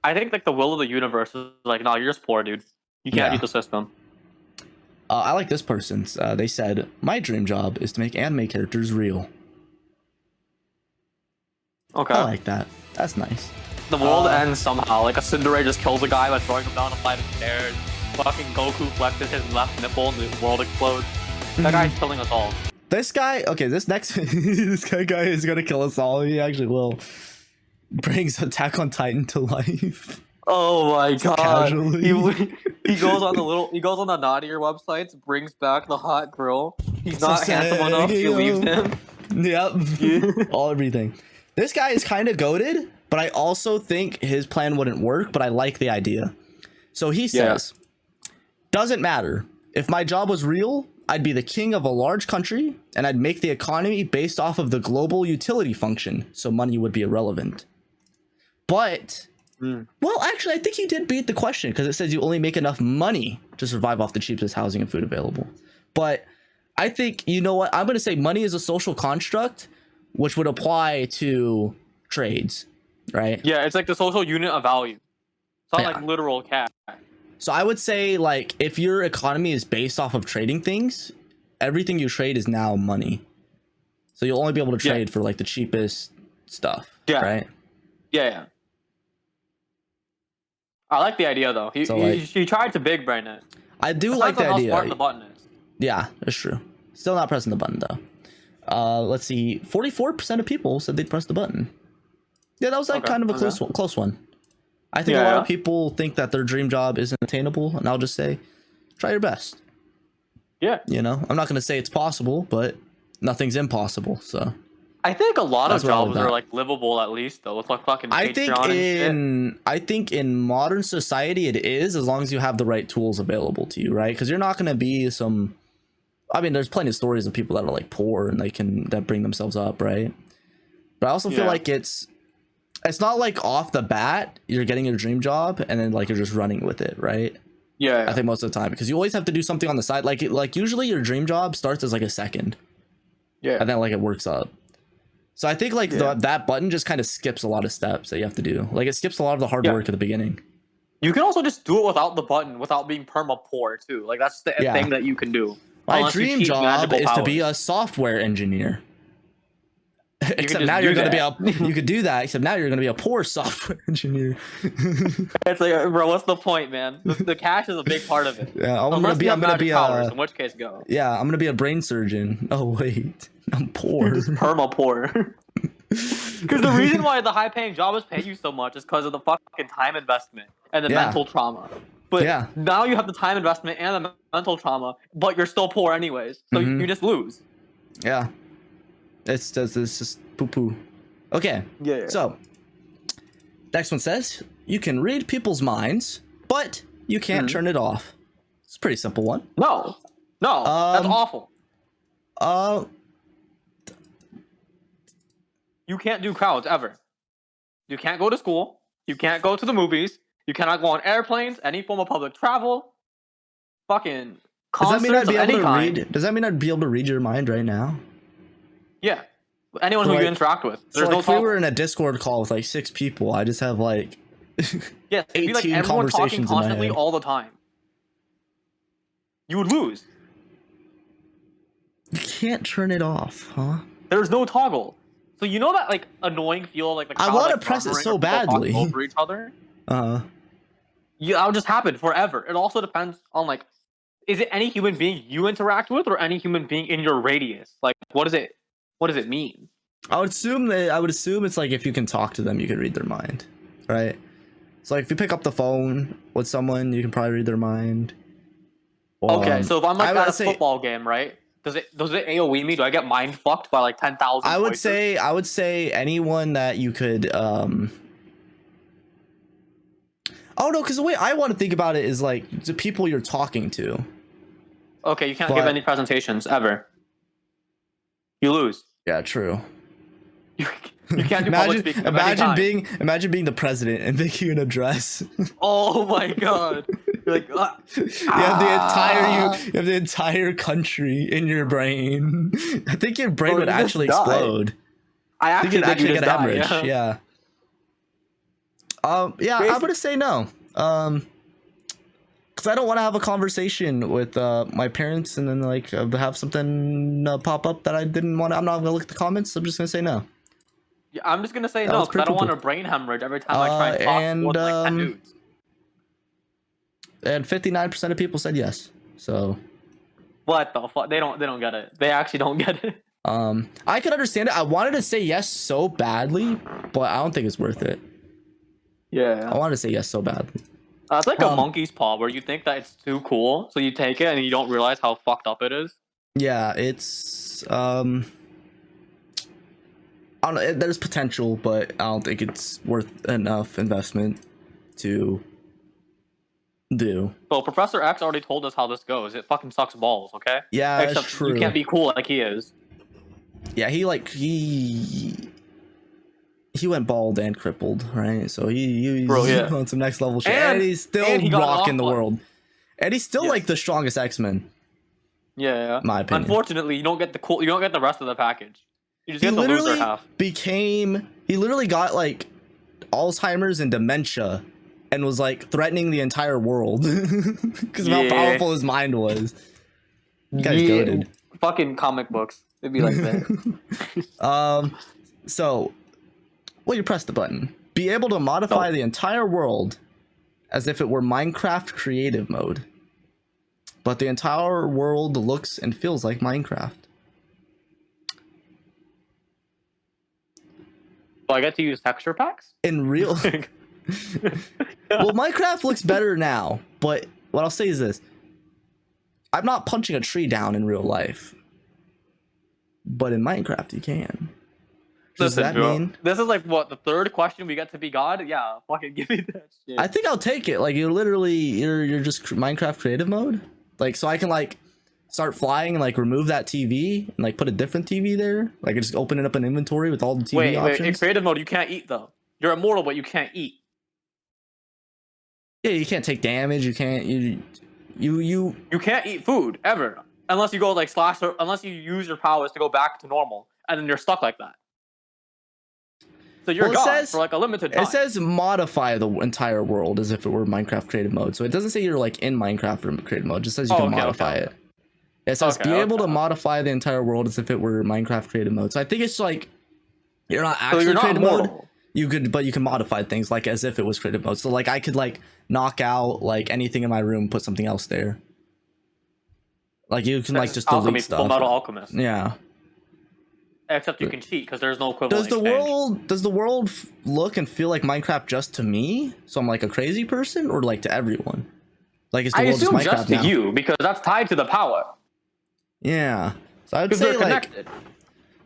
I think like the will of the universe is like, no, you're just poor, dude. You can't beat the system. I like this person's. They said, my dream job is to make anime characters real. Okay. I like that. That's nice. The world ends somehow. Like a Cinderella just kills a guy by throwing him down a flight of stairs. Fucking Goku flexes his left nipple and the world explodes. That guy's killing us all. This guy, okay, this next this guy is gonna kill us all. He actually will. Brings Attack on Titan to life. Oh my god. Casually. He goes on the naughtier websites, brings back the hot girl. He's So not handsome enough, she leaves him. Yep. All everything. This guy is kind of goated, but I also think his plan wouldn't work, but I like the idea. So he says, doesn't matter. If my job was real, I'd be the king of a large country, and I'd make the economy based off of the global utility function, so money would be irrelevant. But, well, actually, I think he did beat the question, because it says you only make enough money to survive off the cheapest housing and food available. But I think, you know what, I'm going to say money is a social construct, which would apply to trades, right? Yeah, it's like the social unit of value. It's not like literal cash. So I would say, like, if your economy is based off of trading things, everything you trade is now money. So you'll only be able to trade for, like, the cheapest stuff, right? Yeah. I like the idea, though. He tried to big brain it. I do like the idea. How smart the button is. Yeah, that's true. Still not pressing the button, though. Let's see. 44% of people said they'd press the button. Yeah, that was like kind of a close one. I think a lot of people think that their dream job isn't attainable, and I'll just say, try your best. Yeah. You know, I'm not going to say it's possible, but nothing's impossible, so. I think a lot of jobs are like livable at least, though. With like fucking Patreon I think in modern society it is, as long as you have the right tools available to you, right? Because you're not going to be some. I mean, there's plenty of stories of people that are like poor and that bring themselves up, right? But I also feel like it's not like off the bat you're getting your dream job and then like you're just running with it, right? Yeah. I think most of the time, because you always have to do something on the side. Like usually your dream job starts as like a second. Yeah. And then like it works up. So I think like that button just kind of skips a lot of steps that you have to do. Like it skips a lot of the hard work at the beginning. You can also just do it without the button, without being perma poor too. Like that's the thing that you can do. My dream job is to be a software engineer. Except now you're going to be you could do that, except now you're going to be a poor software engineer. It's like, bro, what's the point, man? The cash is a big part of it. Yeah, I'm going to be in which case go. Yeah, I'm going to be a brain surgeon. Oh wait, I'm poor. You're just perma poor. Because the reason why the high paying jobs pay you so much is because of the fucking time investment and the mental trauma. But now you have the time investment and the mental trauma, but you're still poor anyways. So you just lose. Yeah. It's just poo-poo. Okay. Yeah. So, next one says, you can read people's minds, but you can't turn it off. It's a pretty simple one. No, that's awful. You can't do crowds ever. You can't go to school. You can't go to the movies. You cannot go on airplanes, any form of public travel. Fucking concerts of any kind. Does that mean I'd be able to read your mind right now? Yeah. Anyone who you interact with. There's so like if we were in a Discord call with like 6 people, I just have like 18 like everyone talking constantly all the time. You would lose. You can't turn it off, huh? There's no toggle. So you know that like annoying feel like the crowd, I want to press it so badly over each other. Yeah, that'll just happen forever. It also depends on like, is it any human being you interact with or any human being in your radius? Like, what does it mean? I would assume it's like if you can talk to them, you can read their mind, right? So like if you pick up the phone with someone, you can probably read their mind. Okay, so if I'm like at a football game, right? Does it AoE me? Do I get mind fucked by like 10,000? I would say anyone that you could. Oh no, because the way I want to think about it is like the people you're talking to. Okay, you can't give any presentations ever. You lose. Yeah, true. You can't do public speaking. Imagine being the president and making an address. Oh my god, You're like, You have the entire country in your brain. I think your brain would actually explode. I I think you'd actually get a die, hemorrhage. Yeah. Yeah, I'm gonna say no. Because I don't want to have a conversation with my parents and then like have something pop up that I didn't want. I'm not gonna look at the comments. I'm just gonna say no. Yeah, I'm just gonna say no because I don't want a brain hemorrhage every time I try and talk more than like 10 dudes. And 59% of people said yes. So What the fuck? They don't get it. They actually don't get it. I could understand it. I wanted to say yes so badly, but I don't think it's worth it. Yeah. I wanted to say yes so badly. It's like a monkey's paw where you think that it's too cool, so you take it and you don't realize how fucked up it is. Yeah, it's I don't know, there's potential, but I don't think it's worth enough investment to do. Well, Professor X already told us how this goes. It fucking sucks balls, okay? Yeah, Except that's true. you can't be cool like he is. Yeah, he went bald and crippled, right? So he's on some next level shit. And he's still rocking the world. And he's still like the strongest X-Men. Yeah. My opinion. Unfortunately, you don't get the rest of the package. You just get the loser half. He literally got like Alzheimer's and dementia and was like threatening the entire world because of how powerful his mind was. You guys goated. Fucking comic books. It'd be like that. So will you press the button? Be able to modify the entire world as if it were Minecraft creative mode, but the entire world looks and feels like Minecraft. So I get to use texture packs? In real... Well, Minecraft looks better now, but what I'll say is this. I'm not punching a tree down in real life, but in Minecraft you can. Does that mean this is like what, the third question we get to be God? Yeah, fucking give me that shit. I think I'll take it. Like you're just Minecraft creative mode. Like so I can like start flying and like remove that TV and like put a different TV there. Like just open it up an inventory with all the TV options. Wait, in creative mode you can't eat though. You're immortal, but you can't eat. Yeah, you can't take damage. You can't you can't eat food ever unless you go like unless you use your powers to go back to normal, and then you're stuck like that. So you're gone for like a limited time. It says modify the entire world as if it were Minecraft creative mode. So it doesn't say you're like in Minecraft or creative mode. It just says you can modify it. It says be able to modify the entire world as if it were Minecraft creative mode. So I think it's like you're not actually creative mode. You can modify things like as if it was creative mode. So like I could like knock out like anything in my room, put something else there. Like you can like just delete stuff. Fullmetal Alchemist. Yeah. Except you can cheat because there's no equivalent. Does the world look and feel like Minecraft just to me? So I'm like a crazy person, or like to everyone? Like is the world just Minecraft just to you because that's tied to the power. Yeah. So I would say like. Connected.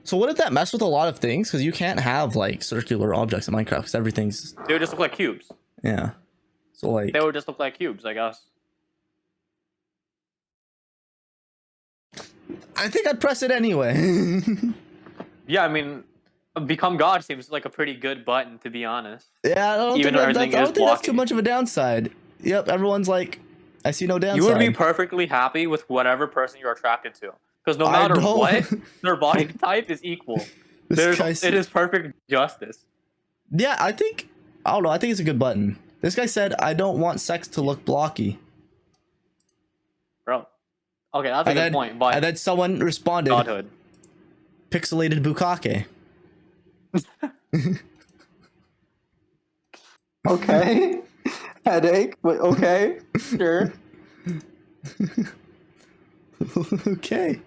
So wouldn't that mess with a lot of things? Because you can't have like circular objects in Minecraft because everything's. They would just look like cubes. Yeah. So like. They would just look like cubes, I guess. I think I'd press it anyway. Yeah, I mean, become God seems like a pretty good button, to be honest. Yeah, I don't think that's too much of a downside. Yep, everyone's like, I see no downside. You would be perfectly happy with whatever person you're attracted to. Because no matter what, their body type is equal. It is perfect justice. Yeah, I don't know, I think it's a good button. This guy said, I don't want sex to look blocky. Bro. Okay, that's a good point. But and then someone responded. Godhood. Pixelated bukkake. Okay. Headache. But okay. Sure. Okay.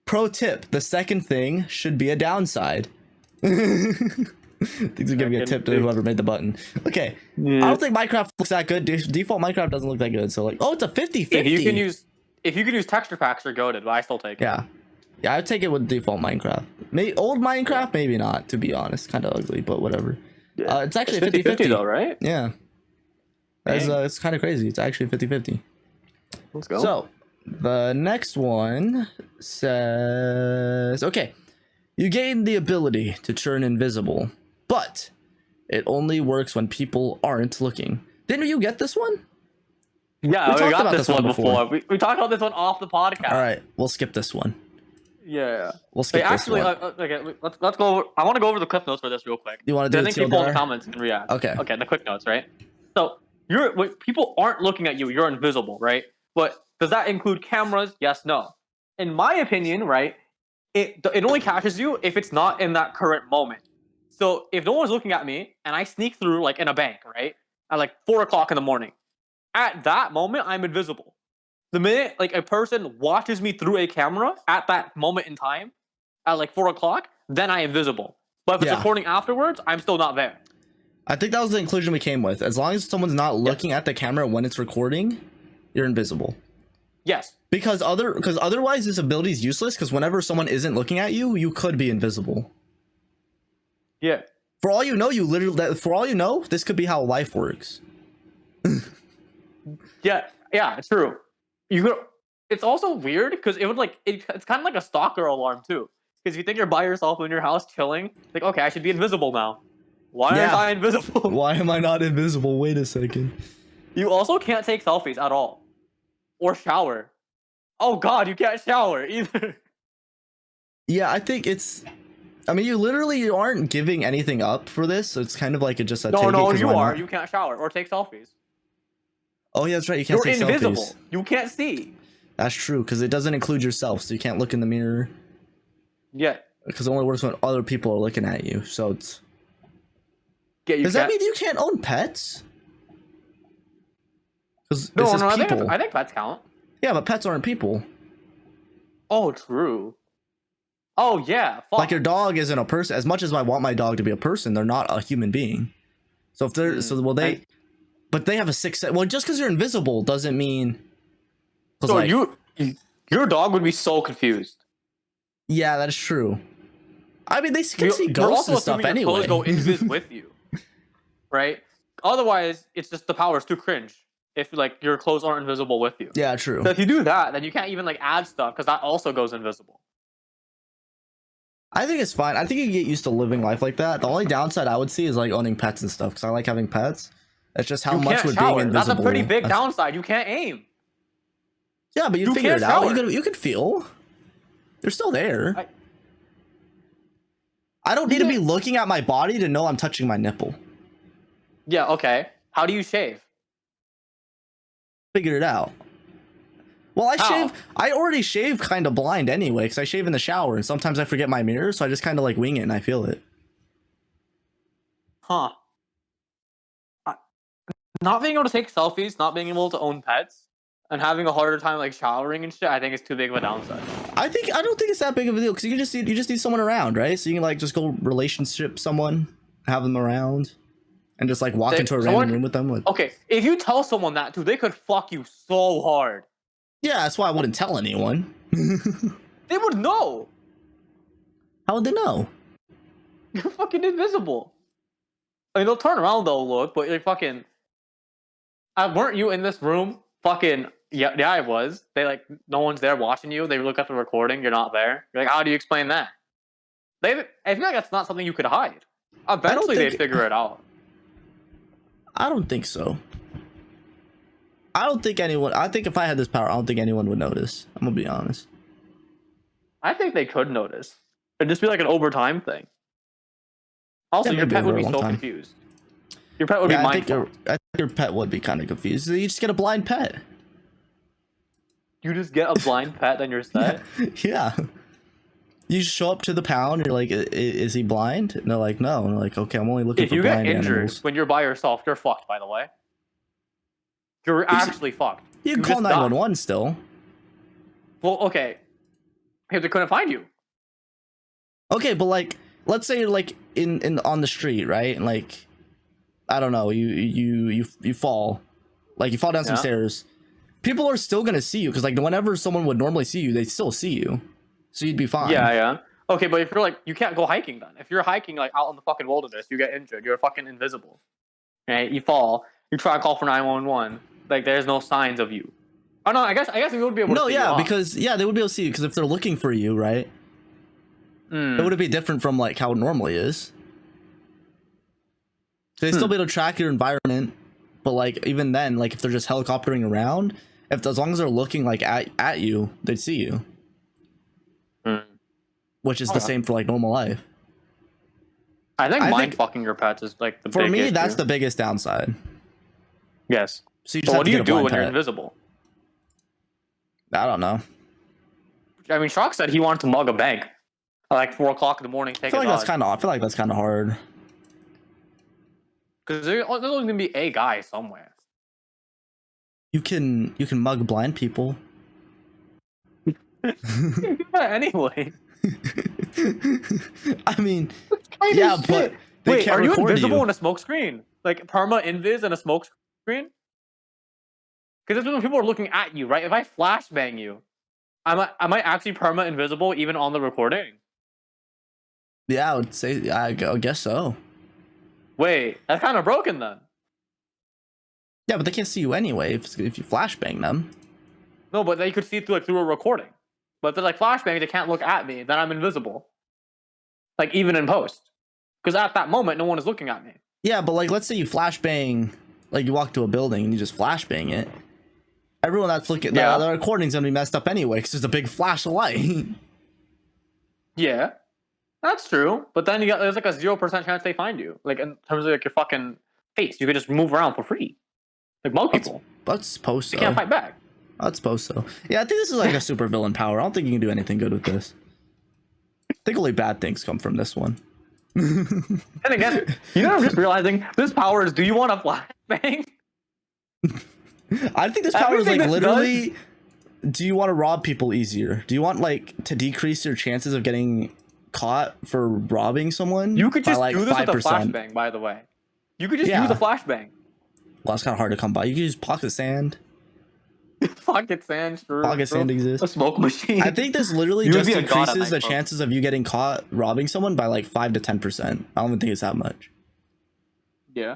Pro tip: the second thing should be a downside. Things are giving a tip to whoever made the button. Okay. Yeah. I don't think Minecraft looks that good. Default Minecraft doesn't look that good. So like, oh, it's a 50-50. If you can use texture packs, you're goated, but I still take it. Yeah, I'd take it with default Minecraft. Old Minecraft, maybe not, to be honest. Kind of ugly, but whatever. Yeah. It's actually 50-50 though, right? Yeah. It's kind of crazy. It's actually 50-50. Let's go. So, the next one says, okay, you gain the ability to turn invisible, but it only works when people aren't looking. Didn't you get this one? Yeah, we talked got about this one before. We talked about this one off the podcast. All right, we'll skip this one. Yeah. We'll skip this actually, one. okay, let's go over. I want to go over the clip notes for this real quick. You want to do I the think people in the TLDR? comments can react. Okay. Okay, the quick notes, right? So people aren't looking at you. You're invisible, right? But does that include cameras? Yes, no. In my opinion, right, it only catches you if it's not in that current moment. So if no one's looking at me and I sneak through like in a bank, right, at like 4 o'clock in the morning, at that moment I'm invisible. The minute like a person watches me through a camera at that moment in time, at like 4 o'clock, then I am visible. But if it's recording afterwards, I'm still not there. I think that was the inclusion we came with. As long as someone's not looking at the camera when it's recording, you're invisible. Yes. Because otherwise this ability is useless, because whenever someone isn't looking at you, you could be invisible. Yeah. For all you know, this could be how life works. Yeah, it's true. It's also weird because it would it's kind of like a stalker alarm too. Because if you think you're by yourself in your house chilling, like, okay, I should be invisible now. Why aren't I invisible? Why am I not invisible? Wait a second. You also can't take selfies at all. Or shower. Oh god, you can't shower either. Yeah, I think you literally aren't giving anything up for this, so it's kind of like just a No, you are. You can't shower or take selfies. Oh yeah, that's right. You can't take invisible. Selfies. You can't see. That's true, because it doesn't include yourself, so you can't look in the mirror. Yeah. Because it only works when other people are looking at you, so it's... Does that mean you can't own pets? No, I think pets count. Yeah, but pets aren't people. Oh, true. Oh, yeah. Fuck. Like your dog isn't a person. As much as I want my dog to be a person, they're not a human being. So if they're... But they have a sixth sense. Well, just because you're invisible doesn't mean... So your dog would be so confused. Yeah, that is true. I mean, they can see ghosts and stuff anyway. Your clothes go invis with you, right? Otherwise, it's just the power is too cringe. If like your clothes aren't invisible with you. Yeah, true. So if you do that, then you can't even like add stuff because that also goes invisible. I think it's fine. I think you get used to living life like that. The only downside I would see is like owning pets and stuff, because I like having pets. It's just how much would being invisible. That's a pretty big downside. You can't aim. Yeah, but you figure it out. You could feel. You're still there. I don't need to be looking at my body to know I'm touching my nipple. Yeah, okay. How do you shave? Figure it out. Well, I already shave kind of blind anyway, because I shave in the shower, and sometimes I forget my mirror, so I just kind of like wing it and I feel it. Huh. Not being able to take selfies, not being able to own pets, and having a harder time like showering and shit, I think it's too big of a downside. I don't think it's that big of a deal, because you just need someone around, right? So you can like just go relationship someone, have them around, and just like walk into a random room with them. Okay, if you tell someone that, dude, they could fuck you so hard. Yeah, that's why I wouldn't tell anyone. They would know. How would they know? You're fucking invisible. I mean, they'll turn around, they'll look, but you're fucking... weren't you in this room? Fucking... Yeah, I was. They like, no one's there watching you. They look at the recording, you're not there. You're like, how do you explain that? I feel like that's not something you could hide. Eventually they'd figure it out. I don't think so. I think if I had this power, I don't think anyone would notice. I'm gonna be honest. I think they could notice. It'd just be like an overtime thing. Also, your pet would be so confused. Your pet would be mindful. I think your pet would be kind of confused. You just get a blind pet. You just get a blind pet, then you're set? Yeah. You just show up to the pound, and you're like, is he blind? And they're like, no. And they're like, okay, I'm only looking for blind animals. If you get injured when you're by yourself, you're fucked, by the way. You're actually fucked. You can call 911 still. Well, okay. If they couldn't find you. Okay, but like, let's say like in on the street, right? And like, I don't know, you fall. Like you fall down some stairs. People are still gonna see you, because like whenever someone would normally see you, they still see you. So you'd be fine. Yeah. Okay, but if you're like, you can't go hiking then. If you're hiking like out in the fucking wilderness, you get injured. You're fucking invisible. Right? You fall. You try to call for 911. Like there's no signs of you. Oh no, I guess we would be able to see you. No, yeah, because they would be able to see you, because if they're looking for you, right? It would be different from like how it normally is. They'd still be able to track your environment. But like even then, like if they're just helicoptering around, as long as they're looking like at you, they'd see you. Which is the same for like normal life. I think fucking your pets is like the for big me. issue. That's the biggest downside. Yes. So you just So have what to do you get a do blind when you're pet. invisible? I don't know. I mean, Shock said he wanted to mug a bank at like 4 o'clock in the morning. I feel like that's kind of hard. Because there's only gonna be a guy somewhere. You can mug blind people. Anyway. I mean, yeah, but they wait, can't are you record invisible you. in a smoke screen? Like perma invis in a smoke screen? Because that's when people are looking at you, right? If I flashbang you, am I actually perma invisible even on the recording? Yeah, I would say I guess so. Wait, that's kind of broken then. Yeah, but they can't see you anyway if you flashbang them. No, but they could see through a recording. But if they're like flashbang, they can't look at me. Then I'm invisible. Like even in post, because at that moment, no one is looking at me. Yeah, but like let's say you flashbang, like you walk to a building and you just flashbang it. Everyone that's looking, the recording's gonna be messed up anyway because there's a big flash of light. Yeah, that's true. But then there's like a 0% chance they find you. Like in terms of like your fucking face, you could just move around for free. Like most people. Let's suppose so. You can't fight back. I'd suppose so. Yeah, I think this is like a super villain power. I don't think you can do anything good with this. I think only bad things come from this one. And again, you know what I'm just realizing? This power is, do you want a flashbang? I think this power is like literally, do you want to rob people easier? Do you want like to decrease your chances of getting caught for robbing someone? You could just by, like, do this 5%? with a flashbang, by the way. You could just use a flashbang. Well, it's kind of hard to come by. You can use pocket sand. Pocket sand, sure. Pocket sand exists. A smoke machine. I think this literally just increases the chances of you getting caught robbing someone by like 5 to 10%. I don't even think it's that much. Yeah.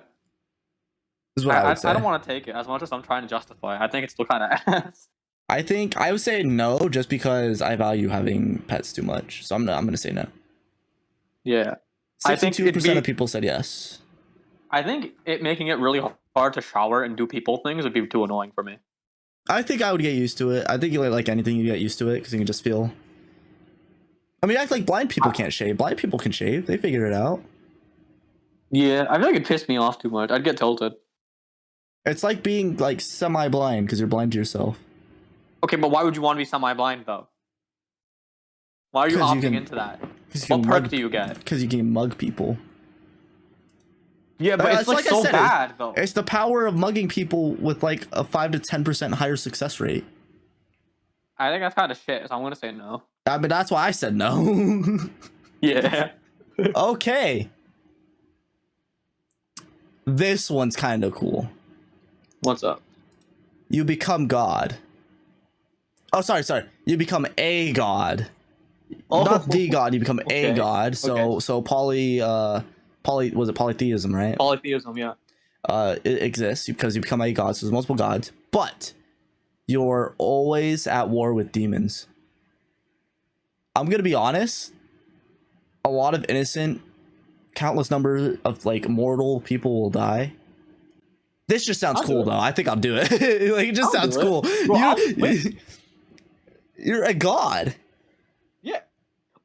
This is what I would say. I don't want to take it as much as I'm trying to justify. I think it's still kind of ass. I would say no, just because I value having pets too much. So I'm gonna say no. Yeah. 62% of people said yes. I think making it really hard to shower and do people things would be too annoying for me. I think I would get used to it. I think like anything, you get used to it because you can just feel. I mean, I feel like blind people can't shave. Blind people can shave. They figured it out. Yeah, I feel like it pissed me off too much. I'd get tilted. It's like being like semi-blind because you're blind to yourself. Okay, but why would you want to be semi-blind though? Why are you opting into that? What perk do you get? Because you can mug people. Yeah, but it's like so bad though. It's the power of mugging people with like a 5 to 10% higher success rate. I think that's kind of shit, so I'm gonna say no. I mean, that's why I said no. Yeah. Okay. This one's kind of cool. What's up? You become God. Oh, sorry. You become a god. Oh. Not the god. You become Okay. a god. So was it polytheism, right? Polytheism, yeah. It exists because you become a god. So there's multiple gods, but you're always at war with demons. I'm gonna be honest. A lot of innocent, countless number of like mortal people will die. This just sounds cool though. I think I'll do it. Like it just sounds cool. Bro, you're a god. Yeah.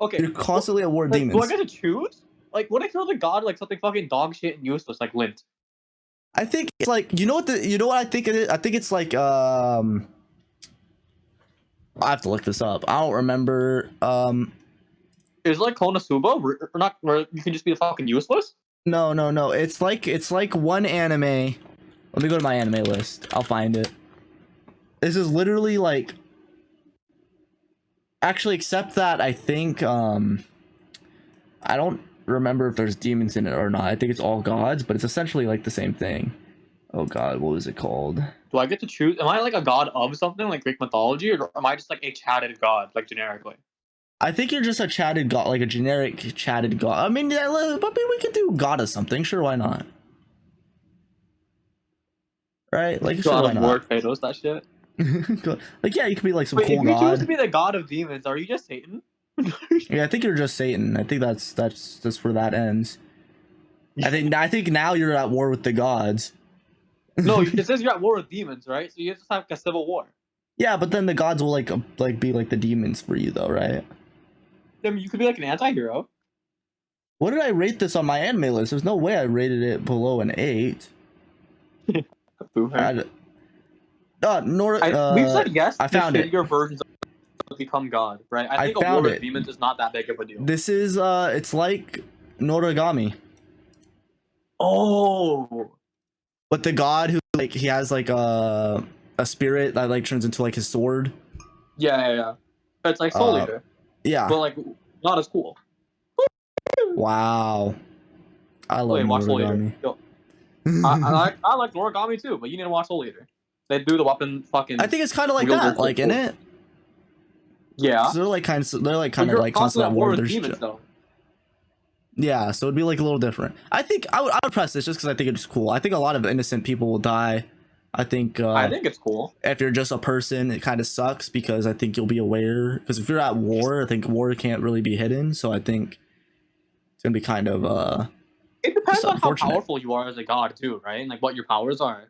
Okay. You're constantly at war with demons. Do I get to choose? Like, what if you're the god like something fucking dog shit and useless like Lint? I think it's like you know what I think it is? I think it's like I have to look this up. I don't remember. Is it like Konosuba? Where you can just be fucking useless? No. It's like one anime. Let me go to my anime list. I'll find it. This is literally like. Actually, except that I think I don't remember if there's demons in it or not. I think it's all gods, but it's essentially like the same thing. Oh god, what was it called? Do I get to choose? Am I like a god of something like Greek mythology, or am I just like a chatted god, like generically? I think you're just a chatted god, like a generic chatted god. I mean, yeah, but we could do god of something. Sure, why not? Right? Like, sure, why not? Word Phaedos, that shit. Like, yeah, you could be like some Wait, cool if you god. choose to be the god of demons, are you just Satan? Yeah, I think you're just Satan. I think that's where that ends. I think now you're at war with the gods, No, it says you're at war with demons, right? So you just have a civil war. Yeah, but then the gods will like be like the demons for you though, right? I mean, you could be like an anti-hero. What did I rate this on my anime list? There's no way I rated it below an 8. Booher. Nor We've said yes. I found it. Your versions of Become God, right? I think a found war it. with demons is not that big of a deal. This is it's like Noragami. Oh. But the god who like he has like a spirit that like turns into like his sword. Yeah. It's like Soul Eater. Yeah. But like not as cool. Wow. I love watch Soul Eater. Noragami. Yo. I like Noragami too, but you need to watch Soul Eater. They do the weapon fucking. I think it's kind of like that, like in it. Yeah. So they're like kind of like constantly at war with demons, though. Yeah, so it'd be like a little different. I think I would press this just because I think it's cool. I think a lot of innocent people will die. I think it's cool. If you're just a person, it kind of sucks because I think you'll be aware. Because if you're at war, I think war can't really be hidden. So I think it's gonna be kind of It depends on how powerful you are as a god too, right? And like what your powers are.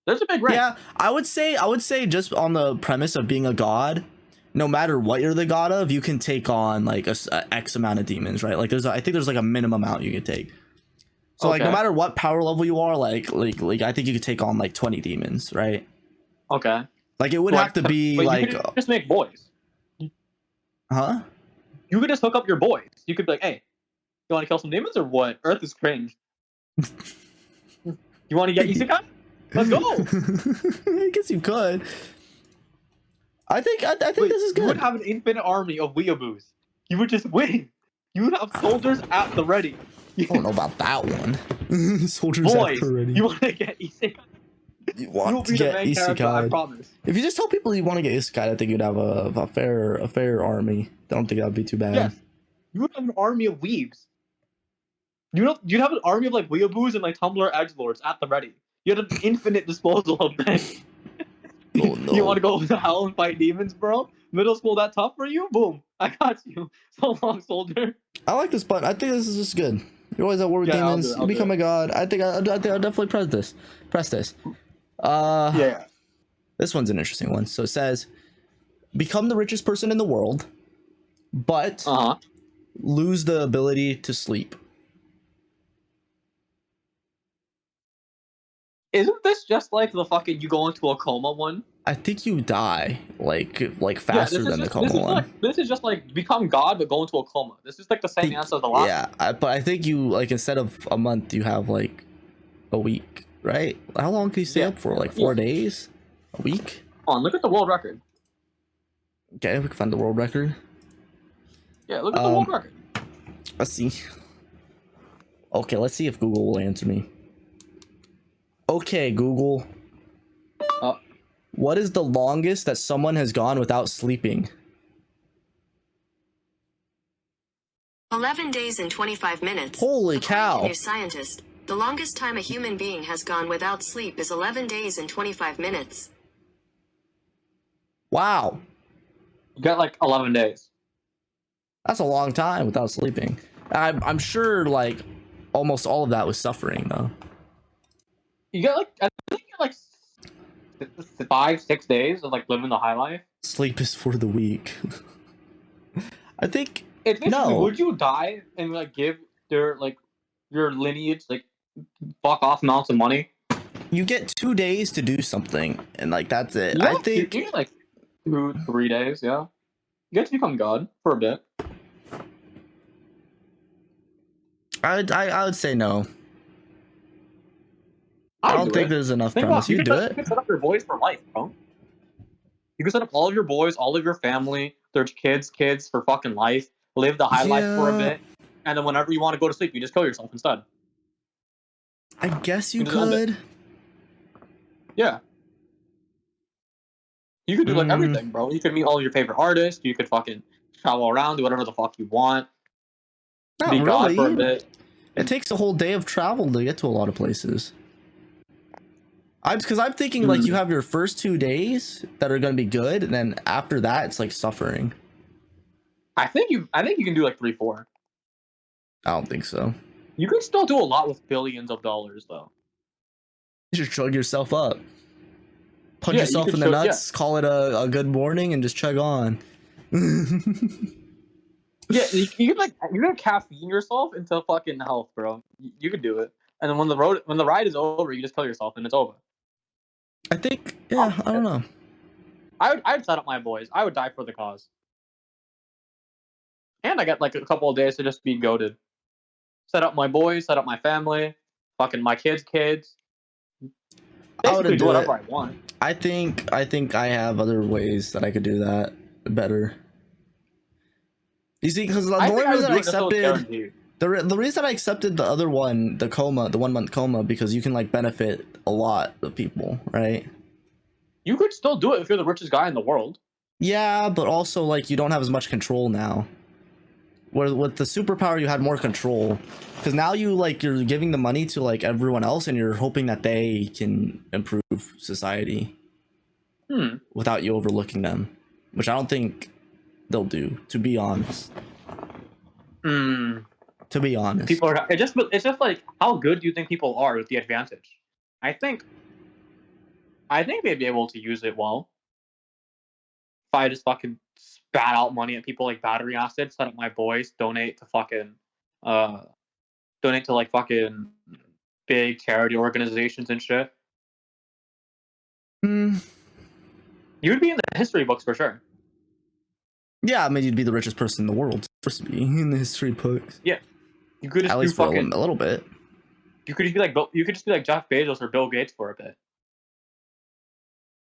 There's a big range. Yeah, I would say just on the premise of being a god, no matter what you're the god of, you can take on like a X amount of demons, right? Like I think there's like a minimum amount you can take. So like no matter what power level you are, like I think you could take on like 20 demons, right? Okay. Like it would have to be like you could just make boys. Huh? You could just hook up your boys. You could be like, hey, you want to kill some demons or what? Earth is cringe. You want to get isekai? Let's go. I guess you could. I think this is good. You would have an infinite army of weeaboos. You would just win. You would have soldiers at the ready. I don't know about that one. Soldiers boys, at the ready. You want to get isekai? You want to get isekai? I promise. If you just tell people you want to get isekai, I think you'd have a fair army. I don't think that'd be too bad. Yes. You would have an army of weebs. You'd have an army of like weeaboos and like Tumblr edgelords at the ready. You had an infinite disposal of men. Oh, no. You want to go to hell and fight demons, bro? Middle school that tough for you? Boom. I got you. So long, soldier. I like this button. I think this is just good. You're always at war with demons. You become a god. I think I'll definitely press this. Yeah. This one's an interesting one. So it says, become the richest person in the world, but lose the ability to sleep. Isn't this just like the fucking you go into a coma one? I think you die like faster than the coma one. This is just like become God but go into a coma. This is like the same answer as the last. Yeah, but I think you like instead of a month you have like a week, right? How long can you stay up for? Like 4 days? A week? Hold on, look at the world record. Okay, we can find the world record. Yeah, look at the world record. Let's see. Okay, let's see if Google will answer me. Okay, Google. What is the longest that someone has gone without sleeping? 11 days and 25 minutes. Holy cow. New scientist. The longest time a human being has gone without sleep is 11 days and 25 minutes. Wow. You got like 11 days. That's a long time without sleeping. I'm sure like almost all of that was suffering though. You got like, I think you got like 5-6 days of like living the high life. Sleep is for the weak. I think it's basically, would you die and like give their like your lineage like fuck off amounts of money? You get 2 days to do something, and like that's it. Yeah, I think you get like 2-3 days. Yeah, you get to become God for a bit. I would say no. I don't think there's enough promise. You do it. You can set up your boys for life, bro. You can set up all of your boys, all of your family, their kids for fucking life. Live the high life for a bit, and then whenever you want to go to sleep, you just kill yourself instead. I guess you could. Yeah. You could do like everything, bro. You could meet all of your favorite artists. You could fucking travel around, do whatever the fuck you want. Not be really. God for a bit. It takes a whole day of travel to get to a lot of places. I'm thinking like you have your first 2 days that are gonna be good, and then after that it's like suffering. I think you can do like 3-4. I don't think so. You can still do a lot with billions of dollars though. You should chug yourself up. Punch Yeah, yourself you in could the show- nuts, call it a good morning, and just chug on. Yeah, you can caffeine yourself into fucking health, bro. You could do it. And then when the ride is over, you just kill yourself and it's over. I think, yeah, I don't know. I'd set up my boys. I would die for the cause. And I get like a couple of days to just be goated. Set up my boys, set up my family, fucking my kids' kids. I would Basically do do whatever it. I want. I think I have other ways that I could do that better. You see, because the only reason I accepted the reason I accepted the other one, the 1 month coma, because you can like benefit a lot of people, right? You could still do it if you're the richest guy in the world. Yeah, but also like you don't have as much control now. Where with the superpower you had more control, because now you're giving the money to like everyone else, and you're hoping that they can improve society without you overlooking them, which I don't think they'll do. To be honest. To be honest, People are. It's just like, how good do you think people are with the advantage? I think they'd be able to use it well. If I just fucking spat out money at people like battery acid, set up my boys, donate to like fucking big charity organizations and shit. You would be in the history books for sure. Yeah, I mean, you'd be the richest person in the world. Supposed to be in the history books. Yeah, you could just at do least for fucking a little bit. You could just be like Jeff Bezos or Bill Gates for a bit.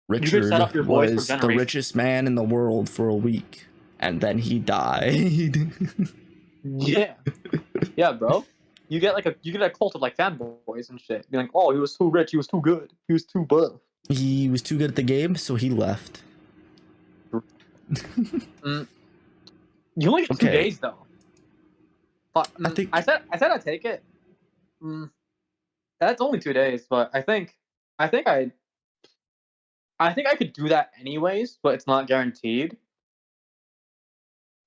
Richard set up your boys for was the generations. richest man in the world for a week, and then he died. Yeah, yeah, bro. You get a cult of like fanboys and shit. Be like, oh, he was too rich, he was too good, he was too buff. He was too good at the game, so he left. You only get 2 days though. But I said I'd take it. That's only 2 days, but I think I could do that anyways, but it's not guaranteed.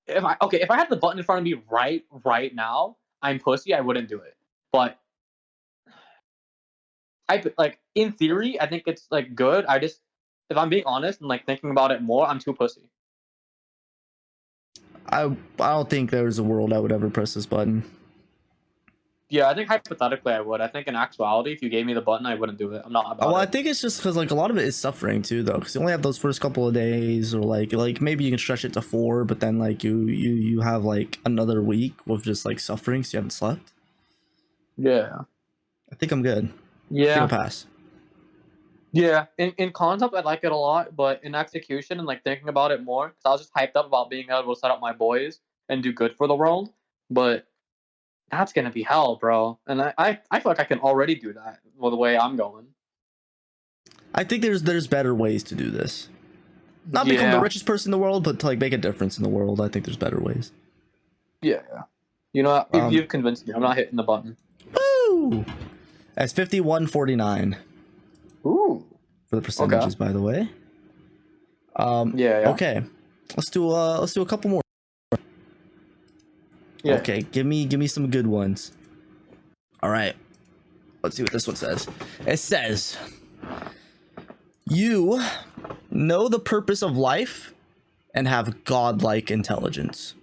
If I had the button in front of me right now, I'm pussy, I wouldn't do it. But in theory, I think it's like good. If I'm being honest and like thinking about it more, I'm too pussy. I don't think there's a world I would ever press this button. Yeah, I think hypothetically I would. I think in actuality, if you gave me the button, I wouldn't do it. I'm not about I it. think it's just because like a lot of it is suffering too, though. Because you only have those first couple of days, or like maybe you can stretch it to 4, but then like you have like another week with just like suffering, so you haven't slept. Yeah. I think I'm good. Yeah. I think I'll pass. Yeah, in concept, I like it a lot, but in execution and like thinking about it more, because I was just hyped up about being able to set up my boys and do good for the world, but that's gonna be hell, bro. And I feel like I can already do that with the way I'm going. I think there's better ways to do this. Not become the richest person in the world, but to like make a difference in the world. I think there's better ways. Yeah. You know what? You've convinced me. I'm not hitting the button. Woo! That's 51-49. Ooh. For the percentages, by the way. Yeah. Okay. Let's do a couple more. Yeah. Okay, give me some good ones. All right. Let's see what this one says. It says, you know the purpose of life and have godlike intelligence,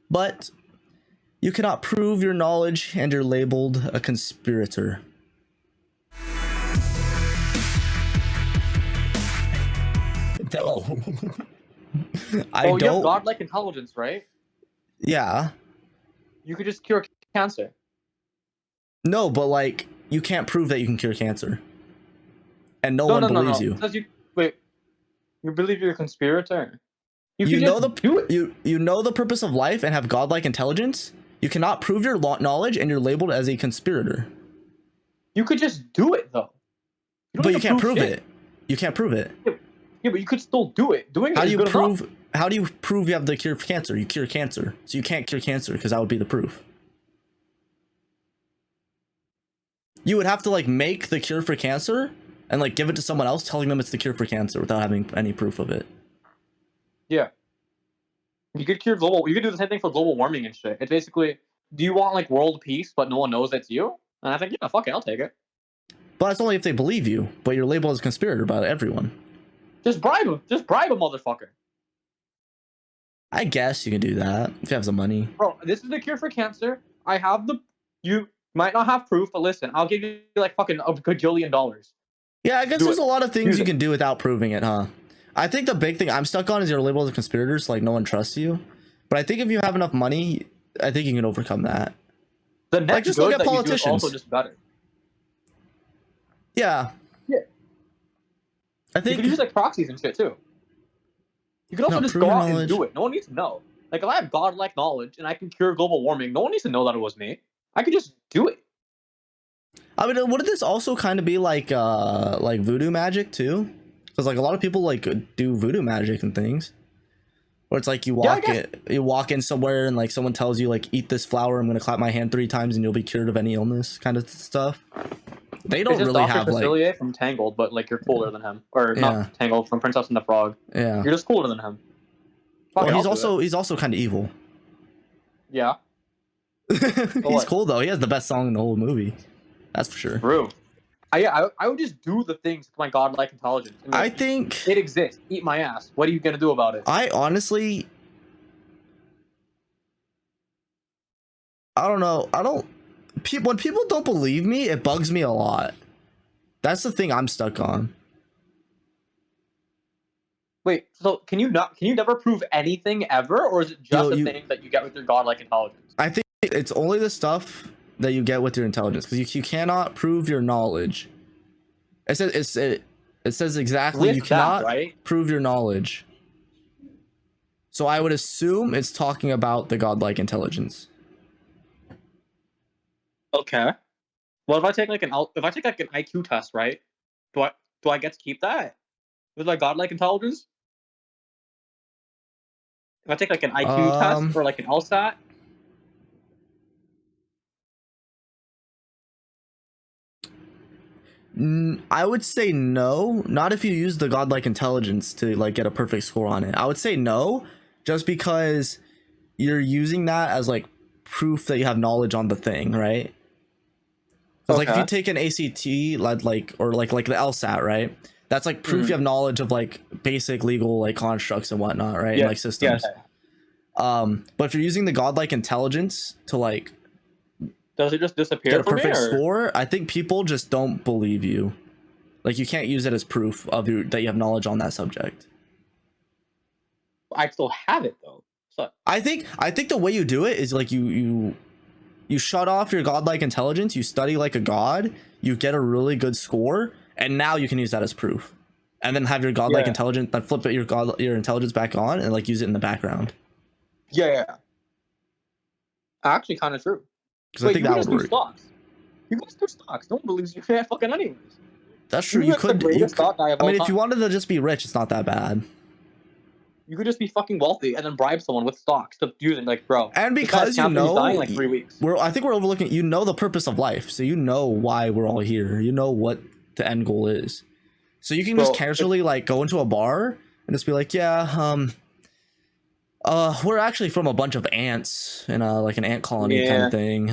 but you cannot prove your knowledge and you're labeled a conspirator. No. You have godlike intelligence, right? Yeah. You could just cure cancer. No, but like you can't prove that you can cure cancer, and no one believes you. Wait, you believe you're a conspirator? You know the purpose of life and have godlike intelligence. You cannot prove your knowledge, and you're labeled as a conspirator. You could just do it though. But you can't prove it. You can't prove it. Yeah, but you could still do it. How do you prove you have the cure for cancer? You cure cancer, so you can't cure cancer because that would be the proof. You would have to like make the cure for cancer and like give it to someone else, telling them it's the cure for cancer without having any proof of it. Yeah. You could cure global. You could do the same thing for global warming and shit. It's basically, do you want like world peace, but no one knows it's you? And I think, yeah, fuck it, I'll take it. But that's only if they believe you. But you're labeled as a conspirator by everyone. Just bribe him. Just bribe a motherfucker. I guess you can do that if you have some money. Bro, this is the cure for cancer. I have the... You might not have proof, but listen, I'll give you like fucking a gajillion dollars. Yeah, I guess there's a lot of things you can do without proving it, huh? I think the big thing I'm stuck on is you're labeled as a conspirator, so like no one trusts you. But I think if you have enough money, I think you can overcome that. The next Like, just look good at that you do is politicians. also just better. Yeah. Yeah. I You think can use like proxies and shit too. You can also No, just proven go out and knowledge. do it. No one needs to know. Like if I have godlike knowledge and I can cure global warming, no one needs to know that it was me. I could just do it. I mean, wouldn't this also kind of be like voodoo magic too? Because like a lot of people like do voodoo magic and things, where it's like you walk in somewhere and like someone tells you like eat this flower, I'm gonna clap my hand 3 times and you'll be cured of any illness, kind of stuff. They don't It's just really Dr. have like Facilier from Tangled, but like you're cooler than him, or Yeah. not Tangled from Princess and the Frog. yeah. You're just cooler than him. Well, Fuck it, he's I'll do it. also kind of evil. Yeah, He's what? cool though. He has the best song in the whole movie. That's for sure. true. I would just do the things with my godlike intelligence. And I like, think it exists. Eat my ass. What are you gonna do about it? I honestly, I don't know. When people don't believe me, it bugs me a lot. That's the thing I'm stuck on. Wait, so can you never prove anything ever, or is it just the thing that you get with your godlike intelligence? I think it's only the stuff that you get with your intelligence, because you cannot prove your knowledge. It says exactly With you that, cannot right? prove your knowledge. So I would assume it's talking about the godlike intelligence. Okay. Well, if I take like an IQ test, right? Do I get to keep that with my godlike intelligence? If I take like an IQ test or like an LSAT, I would say no, not if you use the godlike intelligence to like get a perfect score on it. I would say no, just because you're using that as like proof that you have knowledge on the thing, right? Because like if you take an ACT like or like the LSAT, right? That's like proof you have knowledge of like basic legal like constructs and whatnot, right? Yeah, And, like systems. But if you're using the godlike intelligence to like does it just disappear get a for me? perfect Or? score, I think people just don't believe you. Like you can't use it as proof of that you have knowledge on that subject. I still have it though. So I think the way you do it is like you shut off your godlike intelligence, you study like a god, you get a really good score, and now you can use that as proof. And then have your godlike intelligence, then flip it your intelligence back on and like use it in the background. yeah. Actually, kind of true. Because I think that would work. Stocks. You can just do stocks. No one believes you can't fucking anyways. That's true. You could. I mean, if you wanted to just be rich, it's not that bad. You could just be fucking wealthy and then bribe someone with stocks to use it, like, bro. And because you know, dying in like 3 weeks. I think we're overlooking. You know the purpose of life, so you know why we're all here. You know what the end goal is. So you can just casually like go into a bar and just be like, yeah, we're actually from a bunch of ants in like an ant colony kind of thing.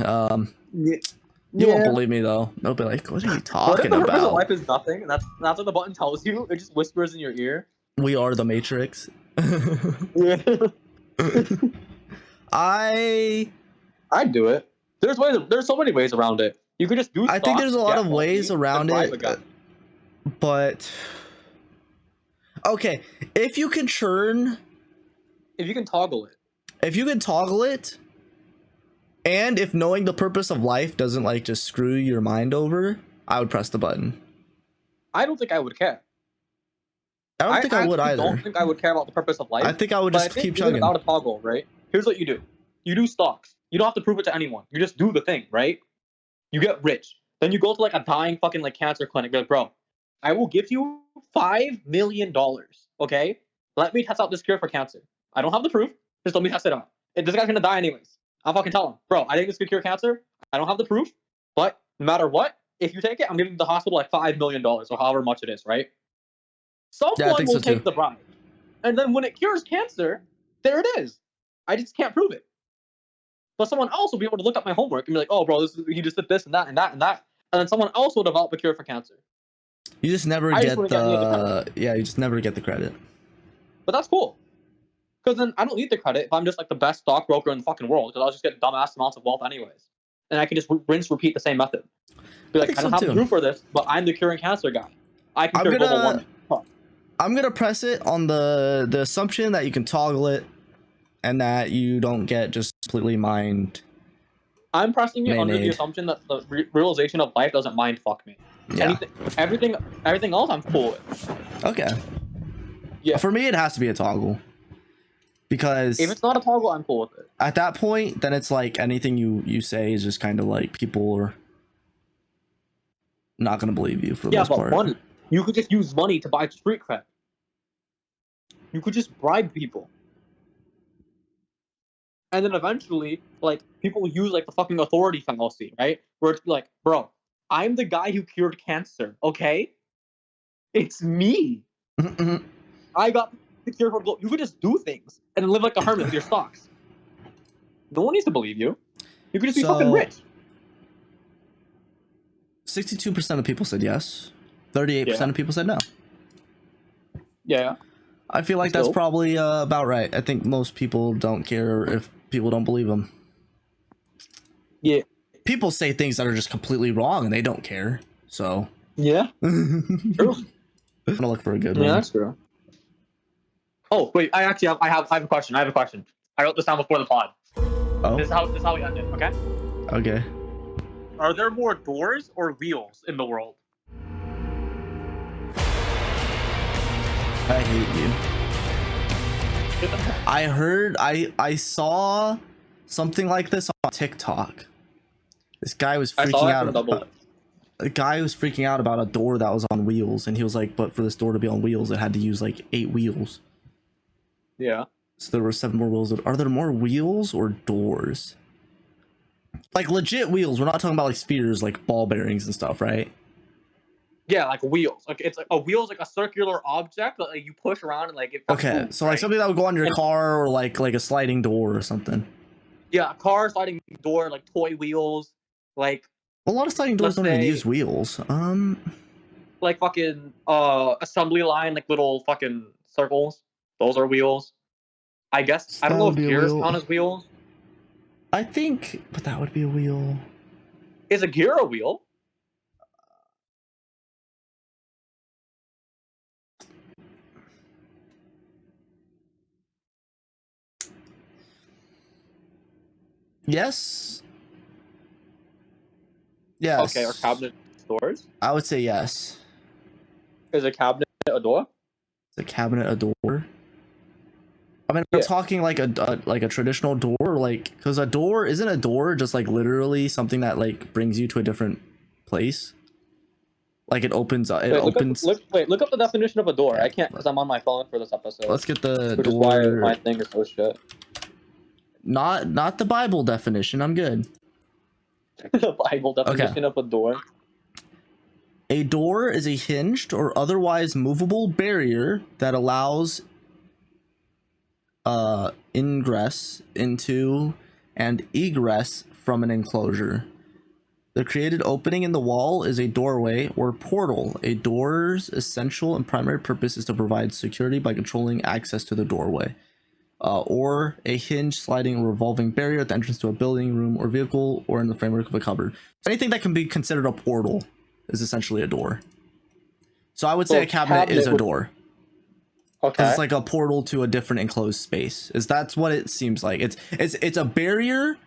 You won't believe me though. They'll be like, what are you talking what if the purpose of about? life is nothing, and that's what the button tells you. It just whispers in your ear. We are the Matrix. Yeah. I'd do it. There's so many ways around it. You could just do I think there's a lot of ways around it, but okay, if you can toggle it, and if knowing the purpose of life doesn't like just screw your mind over, I would press the button. I don't think I would care. I don't think I would either. I don't think I would care about the purpose of life. I think I would just keep chugging. Without a toggle, right? Here's what you do. You do stocks. You don't have to prove it to anyone. You just do the thing, right? You get rich. Then you go to like a dying fucking like cancer clinic. You're like, bro, I will give you $5 million. Okay? Let me test out this cure for cancer. I don't have the proof. Just let me test it out. This guy's gonna die anyways. I'll fucking tell him, bro, I think this could cure cancer. I don't have the proof, but no matter what, if you take it, I'm giving the hospital like $5 million or however much it is, right? Someone will take the bribe. And then when it cures cancer, there it is. I just can't prove it. But someone else will be able to look up my homework and be like, oh, bro, you just did this and that and that and that. and then someone else will develop a cure for cancer. You just never I just get wanna get any of the the yeah. You just never get the credit. But that's cool. Because then I don't need the credit if I'm just like the best stockbroker in the fucking world. Because I'll just get dumbass amounts of wealth anyways, and I can just rinse, repeat the same method. Be like, I don't have the room for this, but I'm the curing cancer guy. I can cure global warming. Huh. I'm gonna press it on the assumption that you can toggle it, and that you don't get just completely mined. I'm pressing it under the Man-made. assumption that the realization of life doesn't mind fuck me. Yeah. Everything else I'm cool with. Okay. Yeah. For me, it has to be a toggle. Because If it's not a toggle, I'm cool with it. at that point, then it's like anything you say is just kind of like people are not gonna believe you for the Yeah, most but part. money. You could just use money to buy street cred. You could just bribe people. And then eventually, like, people use, like, the fucking authority fallacy, right? Where it's like, bro, I'm the guy who cured cancer, okay? It's me. I got the cure for global. You could just do things and then live like a hermit with your stocks. No one needs to believe you. You could just be fucking rich. 62% of people said yes. 38% Yeah. of people said no. Yeah. I feel like that's probably about right. I think most people don't care if people don't believe them. Yeah. People say things that are just completely wrong and they don't care. So Yeah. I'm True. gonna look for a good Yeah, one. that's true. Oh wait, I have a question. I wrote this down before the pod. Oh, This is how we end it. Okay. okay. Are there more doors or wheels in the world? I hate you. I saw something like this on TikTok. This guy was I saw freaking it out. from Double. A guy was freaking out about a door that was on wheels, and he was like, "But for this door to be on wheels, it had to use like 8 wheels." Yeah. So there were 7 more wheels. Are there more wheels or doors? Like legit wheels. We're not talking about like spheres, like ball bearings and stuff, right? Yeah, like wheels. Like it's like a wheel's like a circular object that like, you push around and like it. Okay, moves, so like right? something that would go on your car, or like a sliding door or something. Yeah, a car, sliding door, like toy wheels, like A lot of sliding doors Let's don't even say- use wheels. fucking assembly line, like little fucking circles. Those are wheels. I guess I don't That know would if be a gears wheel. count as wheels. I think, but that would be a wheel. Is a gear a wheel? Yes. Yes. Okay, are cabinet doors? I would say yes. Is a cabinet a door? Is a cabinet a door? I mean, we're Yeah. talking like a traditional door, like because a door isn't a door just like literally something that like brings you to a different place. Like it opens up. It Wait, opens. look up the definition of a door. Okay. I can't because I'm on my phone for this episode. Let's get the which is why door. my thing is so shit. Not the Bible definition. I'm good. The Bible definition of a door. A door is a hinged or otherwise movable barrier that allows ingress into and egress from an enclosure. The created opening in the wall is a doorway or portal. A door's essential and primary purpose is to provide security by controlling access to the doorway. Or a hinge, sliding, or revolving barrier at the entrance to a building, room, or vehicle, or in the framework of a cupboard. So anything that can be considered a portal is essentially a door. So I would say So a cabinet is a would- door. Okay. It's like a portal to a different enclosed space. That's what it seems like. It's a barrier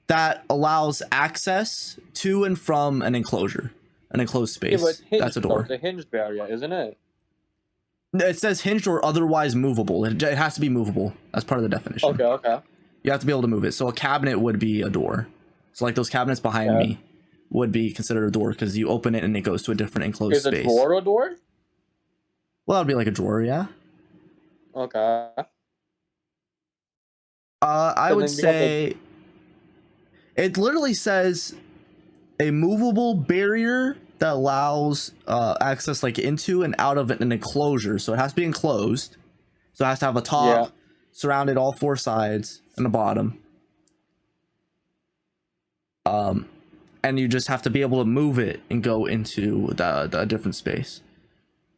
that allows access to and from an enclosure, an enclosed Yeah, space. but it's hinged, That's a though. door. It's a hinged barrier, isn't it? It says hinged or otherwise movable. It has to be movable. That's part of the definition. Okay. You have to be able to move it. So a cabinet would be a door. So like those cabinets behind Yeah. me would be considered a door because you open it and it goes to a different enclosed Is space. a drawer a door? Well, that'd be like a drawer, yeah. Okay. I So would then we have say it literally says a movable barrier that allows access like into and out of an enclosure. So it has to be enclosed. So it has to have a top, surrounded all 4 sides, and a bottom. and you just have to be able to move it and go into the different space.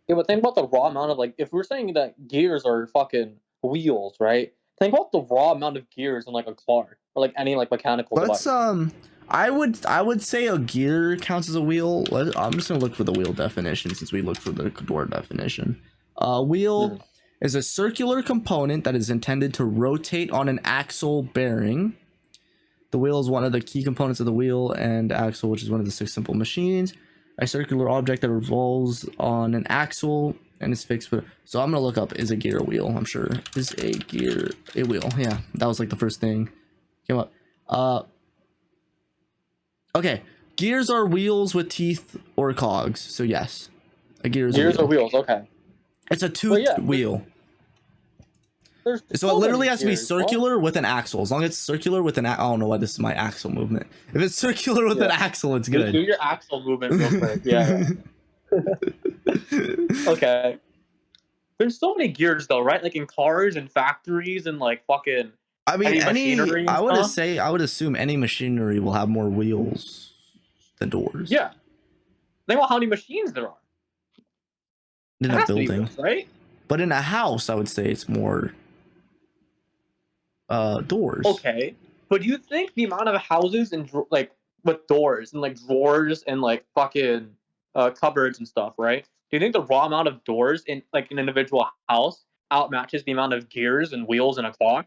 Yeah, but think about the raw amount of like, if we're saying that gears are fucking wheels, right? Think about the raw amount of gears in like a car or like any like mechanical Let's device. I would say a gear counts as a wheel. I'm just gonna look for the wheel definition since we looked for the door definition. Wheel is a circular component that is intended to rotate on an axle bearing. The wheel is one of the key components of the wheel and axle, which is one of the 6 simple machines. A circular object that revolves on an axle and is fixed with. So I'm gonna look up, is a gear a wheel? I'm sure. Is a gear a wheel? Yeah, that was like the first thing came up. Okay, gears are wheels with teeth or cogs. So yes, a gear is Gears a wheel. are wheels, okay. It's a toothed wheel. So it literally has to be circular with an axle. As long as it's circular with an I don't know why this is my axle movement. If it's circular with an axle, it's good. Do your axle movement real quick. Yeah. Okay. There's so many gears though, right? Like in cars and factories and like fucking. I mean, machinery and I would stuff. I would assume any machinery will have more wheels than doors. Yeah. Think about how many machines there are. In It a has to be building, wheels, right? but in a house, I would say it's more doors. Okay. But do you think the amount of houses and like with doors and like drawers and like fucking cupboards and stuff, right? Do you think the raw amount of doors in like an individual house outmatches the amount of gears and wheels in a car?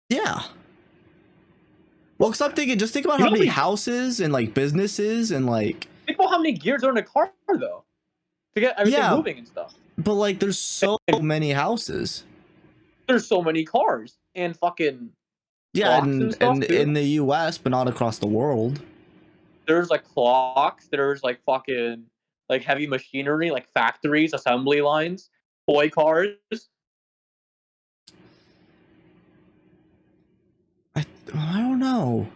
Yeah. Well, because I'm thinking, just think about how many houses and like businesses and like. Think about how many gears are in a car though, to get everything moving and stuff. But like, there's so many houses. There's so many cars and fucking. Yeah, clocks and stuff, too. in the U.S., but not across the world. There's like clocks. There's like fucking like heavy machinery, like factories, assembly lines, toy cars. I don't know.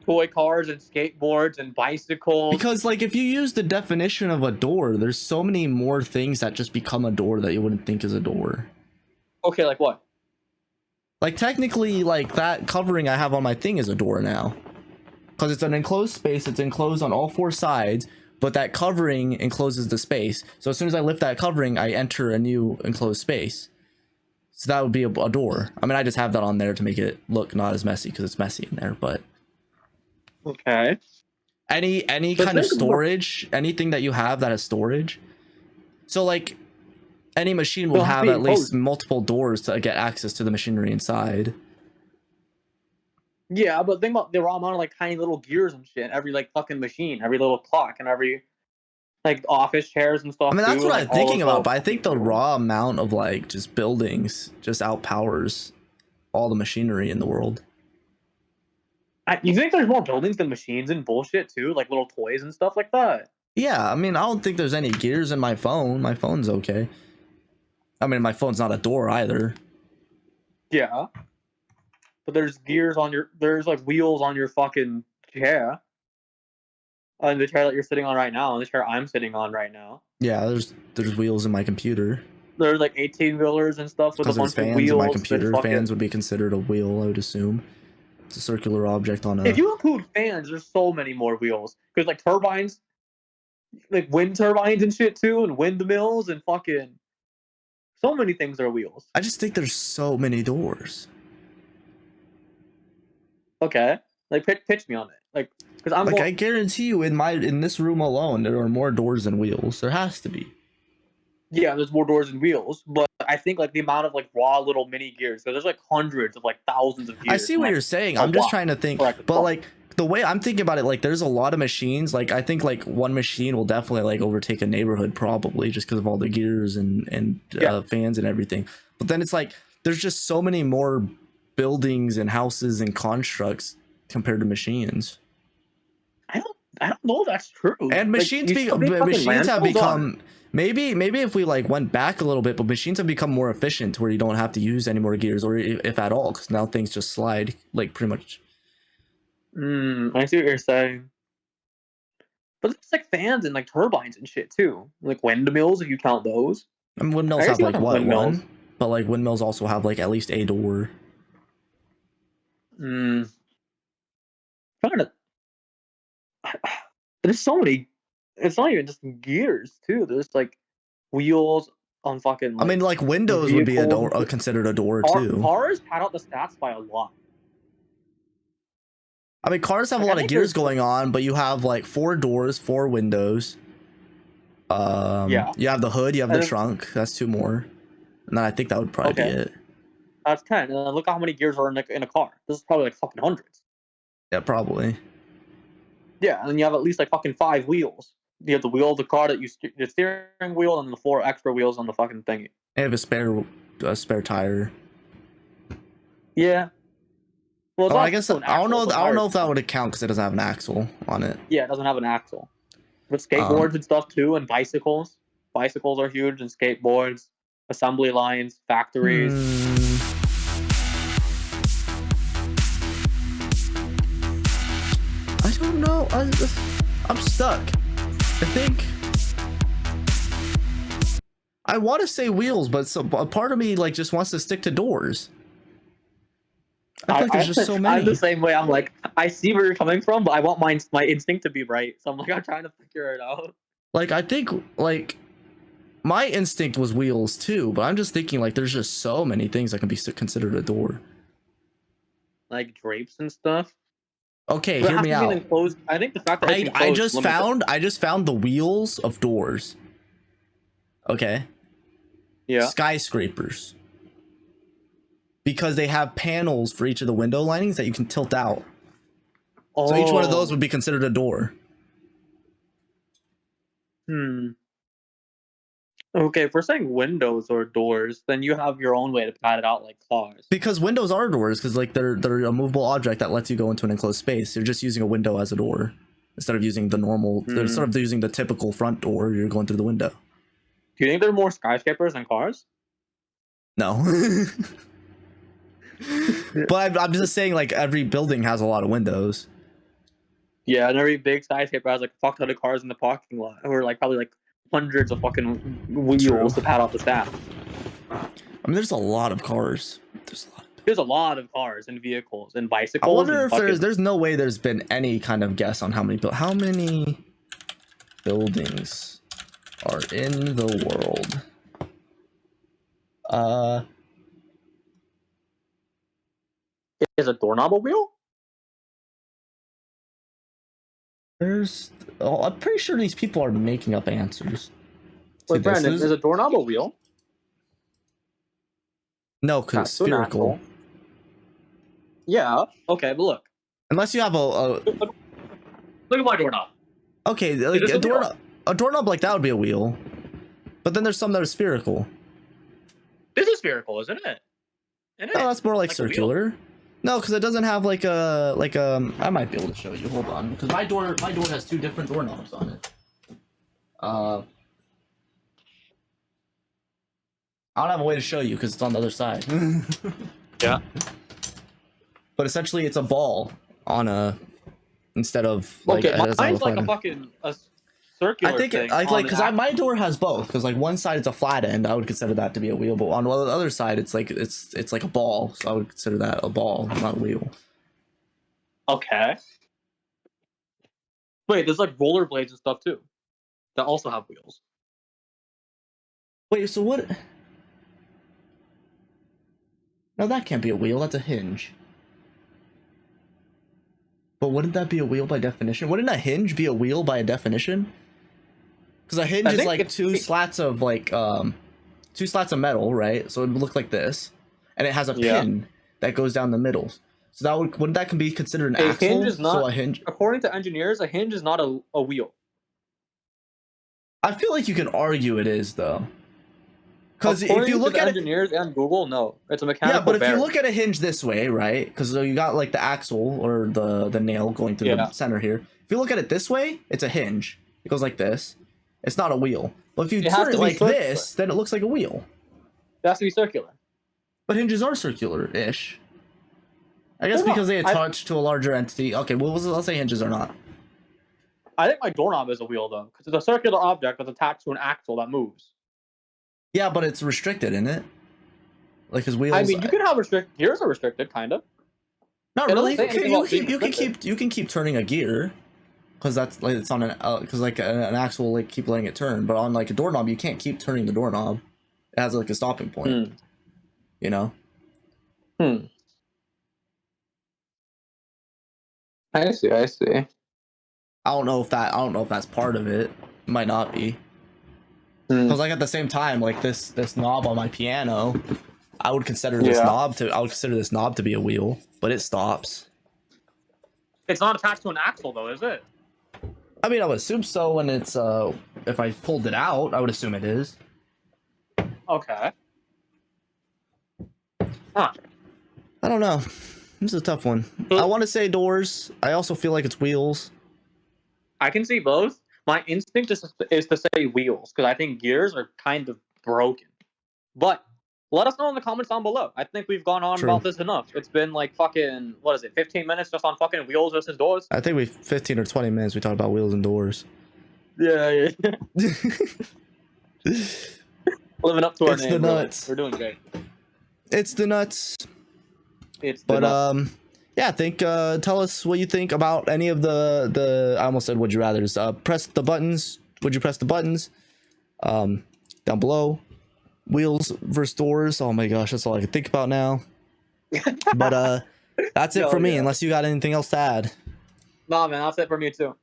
Toy cars and skateboards and bicycles. Because like, if you use the definition of a door, there's so many more things that just become a door that you wouldn't think is a door. Okay, like what? Like technically, like that covering I have on my thing is a door now. Because it's an enclosed space, it's enclosed on all 4 sides, but that covering encloses the space. So as soon as I lift that covering, I enter a new enclosed space. So that would be a door. I mean, I just have that on there to make it look not as messy because it's messy in there, but. Okay. Any kind of storage, anything that you have that has storage. So like, any machine will have at least multiple doors to get access to the machinery inside. Yeah, but think about the raw amount of like tiny little gears and shit. Every like fucking machine, every little clock, and every like office chairs and stuff. I mean, that's too, what like, I'm thinking about, but I think the raw amount of like just buildings just outpowers all the machinery in the world. You think there's more buildings than machines and bullshit too, like little toys and stuff like that? Yeah, I mean, I don't think there's any gears in my phone. My phone's okay. I mean, my phone's not a door either. Yeah. But there's gears on there's like wheels on your fucking chair. On the chair that you're sitting on right now, and the chair I'm sitting on right now. Yeah, there's wheels in my computer. There's like 18-wheelers and stuff with a bunch of wheels. In my computer, fans would be considered a wheel, I would assume. It's a circular object on a. If you include fans, there's so many more wheels. Because like turbines, like wind turbines and shit too, and windmills and fucking. So many things are wheels. I just think there's so many doors. Okay, like pitch me on it, like because I'm like I guarantee you in this room alone there are more doors than wheels. There has to be. Yeah, there's more doors than wheels, but I think like the amount of like raw little mini gears. So there's like hundreds of like thousands of gears. I see what you're saying. I'm just trying to think, but like the way I'm thinking about it, like there's a lot of machines. Like I think like one machine will definitely like overtake a neighborhood probably just because of all the gears and fans and everything. But then it's like there's just so many more buildings and houses and constructs compared to machines. I don't know if that's true. And machines machines have become maybe if we like went back a little bit, but machines have become more efficient where you don't have to use any more gears or if at all, because now things just slide like pretty much. I see what you're saying. But it's like fans and like turbines and shit too. Like windmills, if you count those. I mean, windmills have like what one, but like windmills also have like at least a door. Trying to There's so many. It's not even just gears too. There's like wheels on fucking. I mean, like windows would be a door, vehicles. considered a door too. Cars pad out the stats by a lot. I mean, cars have a Like, I lot of think gears there's- going on, but you have like 4 doors, 4 windows. Yeah. You have the hood, you have the And then- trunk. That's 2 more. And then I think that would probably be Okay. it. That's 10. And then look how many gears are in a car. This is probably like fucking hundreds. Yeah, probably. Yeah, and then you have at least like fucking 5 wheels. You have the wheel of the car that the steering wheel, and the 4 extra wheels on the fucking thingy. I have a spare tire. Yeah. Well, it's Oh, not I guess still an I don't know. axle, it's a I don't know tire. if that would count because it doesn't have an axle on it. Yeah, it doesn't have an axle. But skateboards and stuff too, and bicycles. Bicycles are huge, and skateboards, assembly lines, factories. I don't know. I'm stuck. I think I want to say wheels, but a part of me like just wants to stick to doors. I feel like there's just so I'm many. the same way. I'm like, I see where you're coming from, but I want my instinct to be right. So I'm like, I'm trying to figure it out. Like I think like my instinct was wheels too, but I'm just thinking like there's just so many things that can be considered a door. Like drapes and stuff. Okay, But it hear has me to be an out. enclosed- I think the fact that it's I enclosed just limits it. found the wheels of doors. Okay. Yeah. Skyscrapers. Because they have panels for each of the window linings that you can tilt out. So each one of those would be considered a door. Okay, if we're saying windows or doors, then you have your own way to pad it out like cars. Because windows are doors, because like they're a movable object that lets you go into an enclosed space. You're just using a window as a door instead of using the normal. Instead of using the typical front door, you're going through the window. Do you think there are more skyscrapers than cars? No. But I'm just saying, like every building has a lot of windows. Yeah, and every big skyscraper has like a fuck ton of cars in the parking lot, or like probably like hundreds of fucking wheels True. to pad out the staff. I mean, there's a lot of cars. There's a lot of cars and vehicles and I bicycles. wonder and if there's no way there's been any kind of guess on how many buildings are in the world. Is a doorknob a wheel? I'm pretty sure these people are making up answers. Wait, See, Brandon, is a doorknob a wheel? No, because it's That's so spherical. natural. Yeah. Okay, but look. Unless you have Look at my doorknob. okay, like It is a wheel. a doorknob like that would be a wheel. But then there's some that are spherical. This is spherical, isn't it? Isn't No, it? that's more like Like a wheel. circular. No, because it doesn't have like a I might be able to show you. Hold on, because my door has 2 different doorknobs on it. I don't have a way to show you because it's on the other side. Yeah. But essentially, it's a ball on a instead of like. Okay, it doesn't have mine's like a flat end. fucking circular I think thing. I on like an because axle. my door has both. Because like one side it's a flat end, I would consider that to be a wheel, but on the other side it's like it's like a ball, so I would consider that a ball, not a wheel. Okay. Wait, there's like rollerblades and stuff too, that also have wheels. Wait, so what? No, that can't be a wheel. That's a hinge. But wouldn't that be a wheel by definition? Wouldn't a hinge be a wheel by definition? Because a hinge I is think like it's- 2 slats of metal, right? So it would look like this, and it has a Yeah. pin that goes down the middle. So that wouldn't that can be considered an A axle? hinge is So not- a hinge. According to engineers, a hinge is not a wheel. I feel like you can argue it is though. Because if According you to look the at it, engineers and Google, no, it's a mechanical. yeah, but if bearing. you look at a hinge this way, right? Because you got like the axle or the nail going through Yeah. the center here. If you look at it this way, it's a hinge. It goes like this. It's not a wheel. But if you It has turn to it be like circular. this, then it looks like a wheel. it has to be circular. But hinges are circular-ish. I guess They're not. because they attach to a larger entity. Okay, well, let's say hinges are not. I think my doorknob is a wheel though, because it's a circular object that's attached to an axle that moves. Yeah, but it's restricted, isn't it? Like his wheels. I mean, you can have restricted gears are restricted, kind of. not it really. doesn't say anything You about being can keep turning a gear. because that's like it's on an because like an axle will like keep letting it turn, but on like a doorknob you can't keep turning the doorknob. It has like a stopping point. You know. I see. I don't know if that's part of it. It might not be. Because like at the same time, like this knob on my piano, I would consider this knob to be a wheel, but it stops. It's not attached to an axle though, is it? I mean, I would assume so when it's if I pulled it out, I would assume it is. Okay. Huh. I don't know. This is a tough one. I want to say doors. I also feel like it's wheels. I can see both. My instinct is to say wheels because I think gears are kind of broken. But let us know in the comments down below. I think we've gone on about this enough. It's been like fucking, 15 minutes just on fucking wheels versus doors? I think 15 or 20 minutes we talked about wheels and doors. Yeah. Living up to our It's name. the nuts. We're doing great. It's the nuts. It's the nuts. Yeah, tell us what you think about any of the I almost said would you rather's. Press the buttons. Would you press the buttons? Down below. Wheels versus doors. Oh my gosh, that's all I can think about now. But that's it for me, unless you got anything else to add. Nah, man, that's it for me too.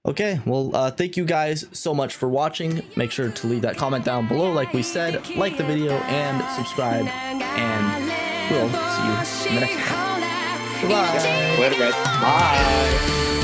Okay, well, thank you guys so much for watching. Make sure to leave that comment down below, like we said, like the video, and subscribe. And we'll see you in the next one. Goodbye. Later, guys. Bye.